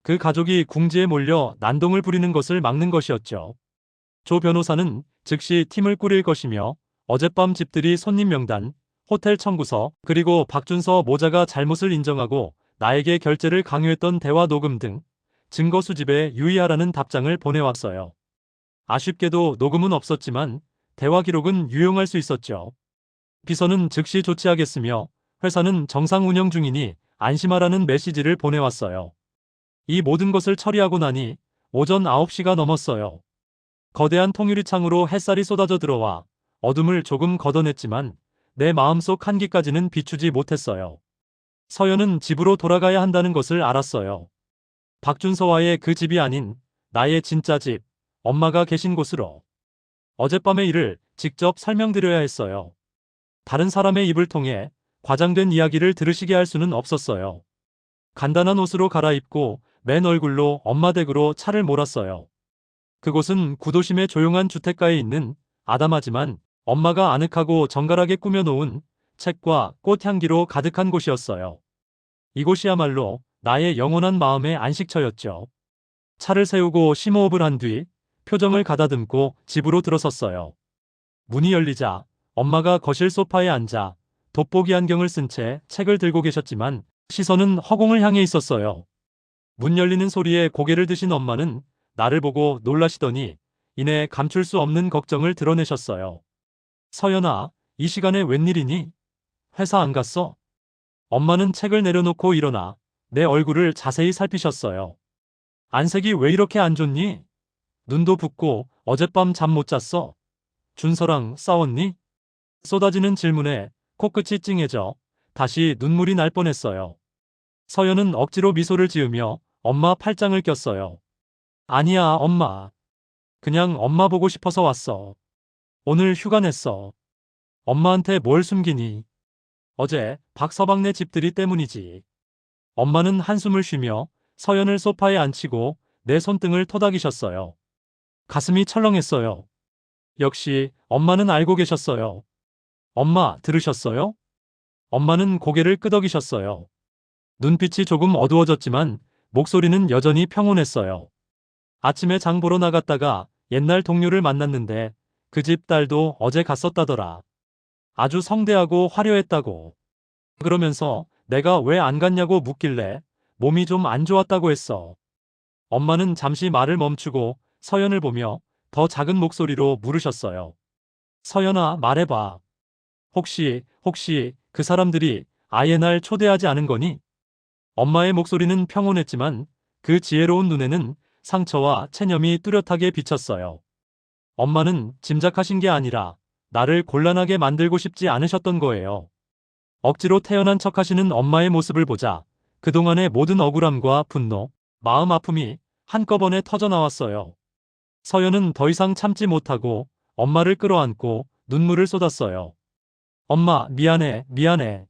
[SPEAKER 1] 그 가족이 궁지에 몰려 난동을 부리는 것을 막는 것이었죠. 조 변호사는 즉시 팀을 꾸릴 것이며 어젯밤 집들이 손님 명단, 호텔 청구서, 그리고 박준서 모자가 잘못을 인정하고 나에게 결제를 강요했던 대화 녹음 등 증거 수집에 유의하라는 답장을 보내왔어요. 아쉽게도 녹음은 없었지만 대화 기록은 유용할 수 있었죠. 비서는 즉시 조치하겠으며 회사는 정상 운영 중이니 안심하라는 메시지를 보내왔어요. 이 모든 것을 처리하고 나니 오전 9시가 넘었어요. 거대한 통유리창으로 햇살이 쏟아져 들어와 어둠을 조금 걷어냈지만 내 마음속 한기까지는 비추지 못했어요. 서연은 집으로 돌아가야 한다는 것을 알았어요. 박준서와의 그 집이 아닌 나의 진짜 집, 엄마가 계신 곳으로. 어젯밤의 일을 직접 설명드려야 했어요. 다른 사람의 입을 통해 과장된 이야기를 들으시게 할 수는 없었어요. 간단한 옷으로 갈아입고 맨 얼굴로 엄마 댁으로 차를 몰았어요. 그곳은 구도심의 조용한 주택가에 있는 아담하지만 엄마가 아늑하고 정갈하게 꾸며놓은 책과 꽃향기로 가득한 곳이었어요. 이곳이야말로 나의 영원한 마음의 안식처였죠. 차를 세우고 심호흡을 한 뒤 표정을 가다듬고 집으로 들어섰어요. 문이 열리자 엄마가 거실 소파에 앉아 돋보기 안경을 쓴 채 책을 들고 계셨지만 시선은 허공을 향해 있었어요. 문 열리는 소리에 고개를 드신 엄마는 나를 보고 놀라시더니 이내 감출 수 없는 걱정을 드러내셨어요. 서연아, 이 시간에 웬일이니? 회사 안 갔어? 엄마는 책을 내려놓고 일어나 내 얼굴을 자세히 살피셨어요. 안색이 왜 이렇게 안 좋니? 눈도 붓고 어젯밤 잠 못 잤어? 준서랑 싸웠니? 쏟아지는 질문에 코끝이 찡해져 다시 눈물이 날 뻔했어요. 서연은 억지로 미소를 지으며 엄마 팔짱을 꼈어요. 아니야, 엄마. 그냥 엄마 보고 싶어서 왔어. 오늘 휴가 냈어. 엄마한테 뭘 숨기니? 어제 박서방네 집들이 때문이지. 엄마는 한숨을 쉬며 서연을 소파에 앉히고 내 손등을 토닥이셨어요. 가슴이 철렁했어요. 역시 엄마는 알고 계셨어요. 엄마, 들으셨어요? 엄마는 고개를 끄덕이셨어요. 눈빛이 조금 어두워졌지만 목소리는 여전히 평온했어요. 아침에 장 보러 나갔다가 옛날 동료를 만났는데 그 집 딸도 어제 갔었다더라. 아주 성대하고 화려했다고. 그러면서 내가 왜 안 갔냐고 묻길래 몸이 좀 안 좋았다고 했어. 엄마는 잠시 말을 멈추고 서연을 보며 더 작은 목소리로 물으셨어요. 서연아, 말해봐. 혹시 그 사람들이 아예 날 초대하지 않은 거니? 엄마의 목소리는 평온했지만 그 지혜로운 눈에는 상처와 체념이 뚜렷하게 비쳤어요. 엄마는 짐작하신 게 아니라 나를 곤란하게 만들고 싶지 않으셨던 거예요. 억지로 태어난 척하시는 엄마의 모습을 보자 그동안의 모든 억울함과 분노, 마음 아픔이 한꺼번에 터져 나왔어요. 서연은 더 이상 참지 못하고 엄마를 끌어안고 눈물을 쏟았어요. 엄마, 미안해, 미안해.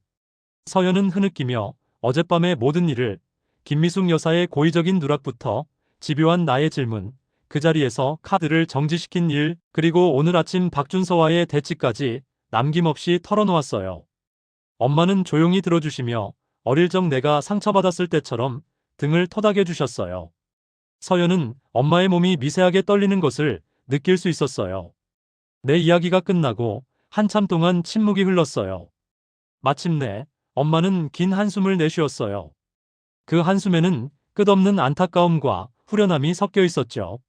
[SPEAKER 1] 서연은 흐느끼며 어젯밤의 모든 일을, 김미숙 여사의 고의적인 누락부터 집요한 나의 질문, 그 자리에서 카드를 정지시킨 일, 그리고 오늘 아침 박준서와의 대치까지 남김없이 털어놓았어요. 엄마는 조용히 들어주시며 어릴 적 내가 상처받았을 때처럼 등을 토닥여 주셨어요. 서연은 엄마의 몸이 미세하게 떨리는 것을 느낄 수 있었어요. 내 이야기가 끝나고 한참 동안 침묵이 흘렀어요. 마침내 엄마는 긴 한숨을 내쉬었어요. 그 한숨에는 끝없는 안타까움과 후련함이 섞여 있었죠.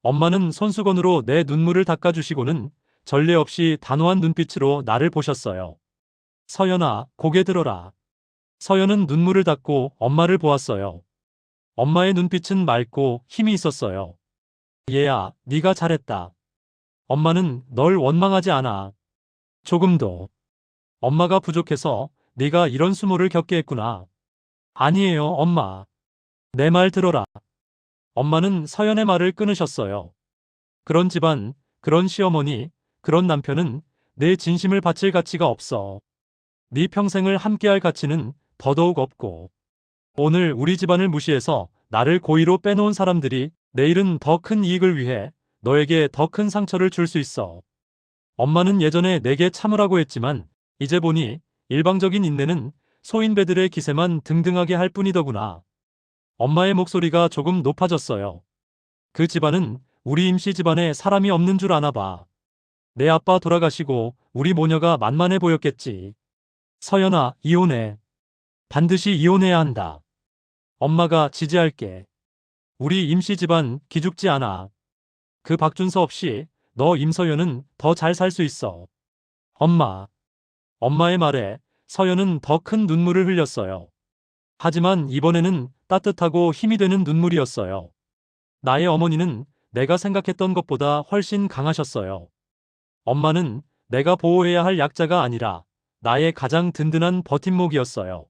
[SPEAKER 1] 엄마는 손수건으로 내 눈물을 닦아주시고는 전례 없이 단호한 눈빛으로 나를 보셨어요. 서연아, 고개 들어라. 서연은 눈물을 닦고 엄마를 보았어요. 엄마의 눈빛은 맑고 힘이 있었어요. 얘야, 네가 잘했다. 엄마는 널 원망하지 않아. 조금도. 엄마가 부족해서 네가 이런 수모를 겪게 했구나. 아니에요, 엄마. 내 말 들어라. 엄마는 서연의 말을 끊으셨어요. 그런 집안, 그런 시어머니, 그런 남편은 내 진심을 바칠 가치가 없어. 네 평생을 함께할 가치는 더더욱 없고. 오늘 우리 집안을 무시해서 나를 고의로 빼놓은 사람들이 내일은 더 큰 이익을 위해 너에게 더 큰 상처를 줄 수 있어. 엄마는 예전에 내게 참으라고 했지만 이제 보니 일방적인 인내는 소인배들의 기세만 등등하게 할 뿐이더구나. 엄마의 목소리가 조금 높아졌어요. 그 집안은 우리 임씨 집안에 사람이 없는 줄 아나 봐. 내 아빠 돌아가시고 우리 모녀가 만만해 보였겠지. 서연아, 이혼해. 반드시 이혼해야 한다. 엄마가 지지할게. 우리 임씨 집안 기죽지 않아. 그 박준서 없이 너 임서연은 더 잘 살 수 있어. 엄마. 엄마의 말에 서연은 더 큰 눈물을 흘렸어요. 하지만 이번에는 따뜻하고 힘이 되는 눈물이었어요. 나의 어머니는 내가 생각했던 것보다 훨씬 강하셨어요. 엄마는 내가 보호해야 할 약자가 아니라 나의 가장 든든한 버팀목이었어요.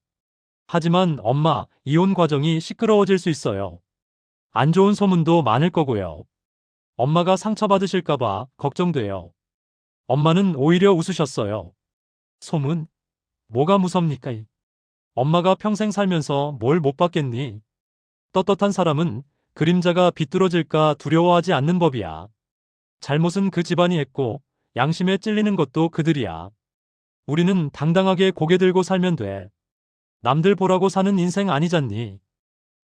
[SPEAKER 1] 하지만 엄마, 이혼 과정이 시끄러워질 수 있어요. 안 좋은 소문도 많을 거고요. 엄마가 상처받으실까봐 걱정돼요. 엄마는 오히려 웃으셨어요. 소문? 뭐가 무섭니까? 엄마가 평생 살면서 뭘 못 봤겠니? 떳떳한 사람은 그림자가 비뚤어질까 두려워하지 않는 법이야. 잘못은 그 집안이 했고 양심에 찔리는 것도 그들이야. 우리는 당당하게 고개 들고 살면 돼. 남들 보라고 사는 인생 아니잖니.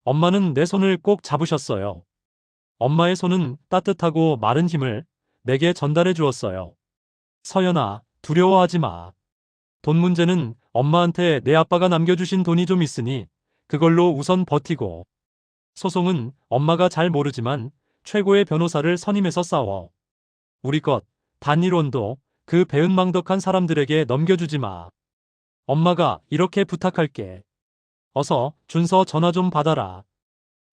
[SPEAKER 1] 엄마는 내 손을 꼭 잡으셨어요. 엄마의 손은 따뜻하고 마른 힘을 내게 전달해 주었어요. 서연아, 두려워하지 마. 돈 문제는 엄마한테 내 아빠가 남겨주신 돈이 좀 있으니 그걸로 우선 버티고. 소송은 엄마가 잘 모르지만 최고의 변호사를 선임해서 싸워. 우리 것, 단일원도 그 배은망덕한 사람들에게 넘겨주지 마. 엄마가 이렇게 부탁할게. 어서 준서 전화 좀 받아라.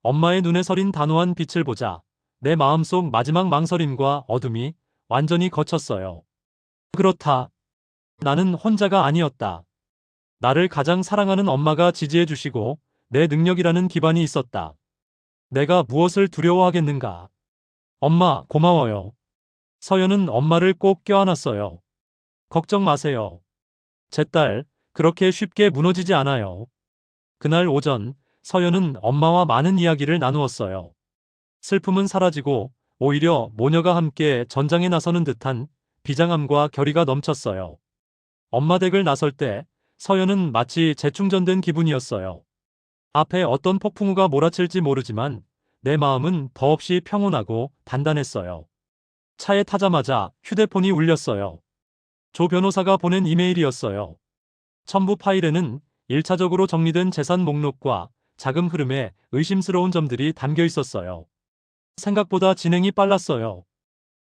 [SPEAKER 1] 엄마의 눈에 서린 단호한 빛을 보자 내 마음속 마지막 망설임과 어둠이 완전히 걷혔어요. 그렇다. 나는 혼자가 아니었다. 나를 가장 사랑하는 엄마가 지지해 주시고 내 능력이라는 기반이 있었다. 내가 무엇을 두려워하겠는가. 엄마, 고마워요. 서연은 엄마를 꼭 껴안았어요. 걱정 마세요. 제 딸, 그렇게 쉽게 무너지지 않아요. 그날 오전, 서연은 엄마와 많은 이야기를 나누었어요. 슬픔은 사라지고 오히려 모녀가 함께 전장에 나서는 듯한 비장함과 결의가 넘쳤어요. 엄마 댁을 나설 때 서연은 마치 재충전된 기분이었어요. 앞에 어떤 폭풍우가 몰아칠지 모르지만 내 마음은 더없이 평온하고 단단했어요. 차에 타자마자 휴대폰이 울렸어요. 조 변호사가 보낸 이메일이었어요. 첨부 파일에는 1차적으로 정리된 재산 목록과 자금 흐름에 의심스러운 점들이 담겨 있었어요. 생각보다 진행이 빨랐어요.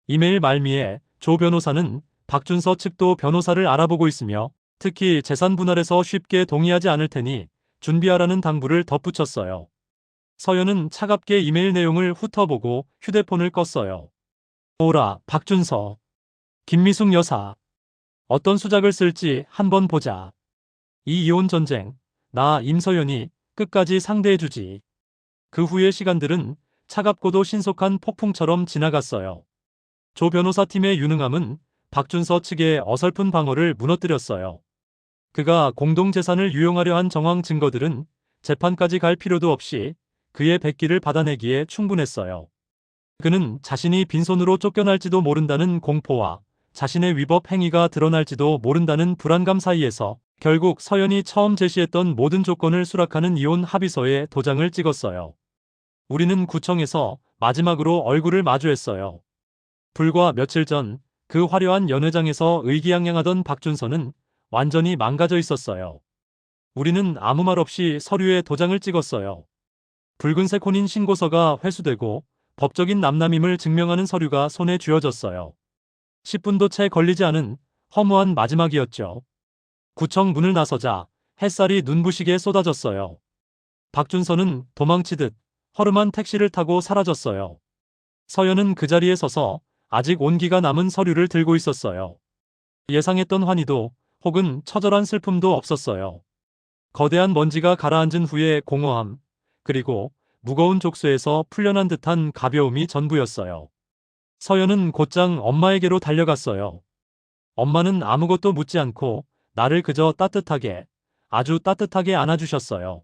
[SPEAKER 1] 이메일 말미에 조 변호사는 박준서 측도 변호사를 알아보고 있으며 특히 재산 분할에서 쉽게 동의하지 않을 테니 준비하라는 당부를 덧붙였어요. 서연은 차갑게 이메일 내용을 훑어보고 휴대폰을 껐어요. 오라, 박준서. 김미숙 여사. 어떤 수작을 쓸지 한번 보자. 이 이혼 전쟁, 나 임서연이 끝까지 상대해주지. 그 후의 시간들은 차갑고도 신속한 폭풍처럼 지나갔어요. 조 변호사 팀의 유능함은 박준서 측의 어설픈 방어를 무너뜨렸어요. 그가 공동재산을 유용하려 한 정황 증거들은 재판까지 갈 필요도 없이 그의 백기를 받아내기에 충분했어요. 그는 자신이 빈손으로 쫓겨날지도 모른다는 공포와 자신의 위법 행위가 드러날지도 모른다는 불안감 사이에서 결국 서연이 처음 제시했던 모든 조건을 수락하는 이혼 합의서에 도장을 찍었어요. 우리는 구청에서 마지막으로 얼굴을 마주했어요. 불과 며칠 전 그 화려한 연회장에서 의기양양하던 박준서는 완전히 망가져 있었어요. 우리는 아무 말 없이 서류에 도장을 찍었어요. 붉은색 혼인 신고서가 회수되고 법적인 남남임을 증명하는 서류가 손에 쥐어졌어요. 10분도 채 걸리지 않은 허무한 마지막이었죠. 구청 문을 나서자 햇살이 눈부시게 쏟아졌어요. 박준서는 도망치듯 허름한 택시를 타고 사라졌어요. 서연은 그 자리에 서서 아직 온기가 남은 서류를 들고 있었어요. 예상했던 환희도 혹은 처절한 슬픔도 없었어요. 거대한 먼지가 가라앉은 후의 공허함, 그리고 무거운 족쇄에서 풀려난 듯한 가벼움이 전부였어요. 서연은 곧장 엄마에게로 달려갔어요. 엄마는 아무것도 묻지 않고 나를 그저 따뜻하게, 아주 따뜻하게 안아주셨어요.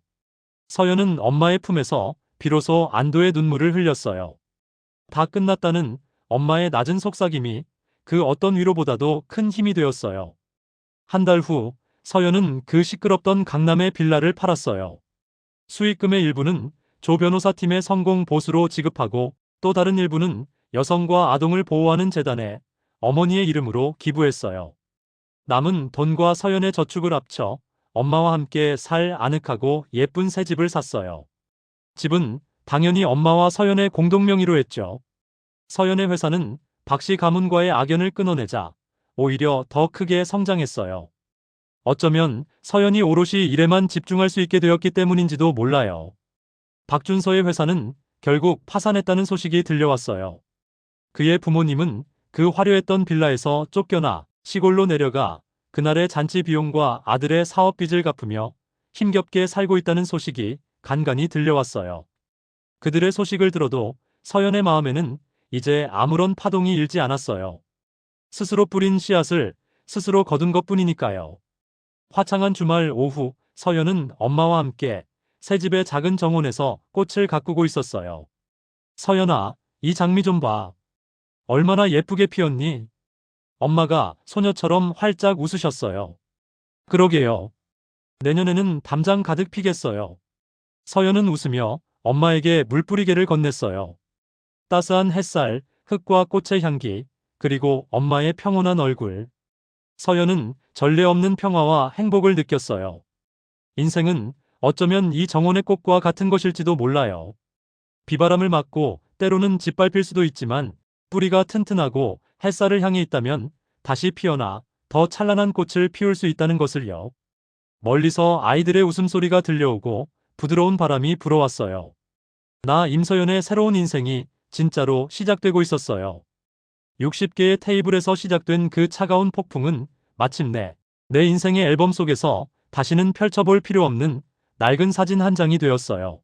[SPEAKER 1] 서연은 엄마의 품에서 비로소 안도의 눈물을 흘렸어요. 다 끝났다는 엄마의 낮은 속삭임이 그 어떤 위로보다도 큰 힘이 되었어요. 한 달 후 서연은 그 시끄럽던 강남의 빌라를 팔았어요. 수익금의 일부는 조 변호사 팀의 성공 보수로 지급하고 또 다른 일부는 여성과 아동을 보호하는 재단에 어머니의 이름으로 기부했어요. 남은 돈과 서연의 저축을 합쳐 엄마와 함께 살 아늑하고 예쁜 새 집을 샀어요. 집은 당연히 엄마와 서연의 공동 명의로 했죠. 서연의 회사는 박씨 가문과의 악연을 끊어내자 오히려 더 크게 성장했어요. 어쩌면 서연이 오롯이 일에만 집중할 수 있게 되었기 때문인지도 몰라요. 박준서의 회사는 결국 파산했다는 소식이 들려왔어요. 그의 부모님은 그 화려했던 빌라에서 쫓겨나 시골로 내려가 그날의 잔치 비용과 아들의 사업 빚을 갚으며 힘겹게 살고 있다는 소식이 간간히 들려왔어요. 그들의 소식을 들어도 서연의 마음에는 이제 아무런 파동이 일지 않았어요. 스스로 뿌린 씨앗을 스스로 거둔 것뿐이니까요. 화창한 주말 오후 서연은 엄마와 함께 새 집의 작은 정원에서 꽃을 가꾸고 있었어요. 서연아, 이 장미 좀 봐. 얼마나 예쁘게 피었니? 엄마가 소녀처럼 활짝 웃으셨어요. 그러게요. 내년에는 담장 가득 피겠어요. 서연은 웃으며 엄마에게 물뿌리개를 건넸어요. 따스한 햇살, 흙과 꽃의 향기, 그리고 엄마의 평온한 얼굴. 서연은 전례 없는 평화와 행복을 느꼈어요. 인생은 어쩌면 이 정원의 꽃과 같은 것일지도 몰라요. 비바람을 맞고 때로는 짓밟힐 수도 있지만 뿌리가 튼튼하고 햇살을 향해 있다면 다시 피어나 더 찬란한 꽃을 피울 수 있다는 것을요. 멀리서 아이들의 웃음소리가 들려오고 부드러운 바람이 불어왔어요. 나 임서연의 새로운 인생이 진짜로 시작되고 있었어요. 60개의 테이블에서 시작된 그 차가운 폭풍은 마침내 내 인생의 앨범 속에서 다시는 펼쳐볼 필요 없는 낡은 사진 한 장이 되었어요.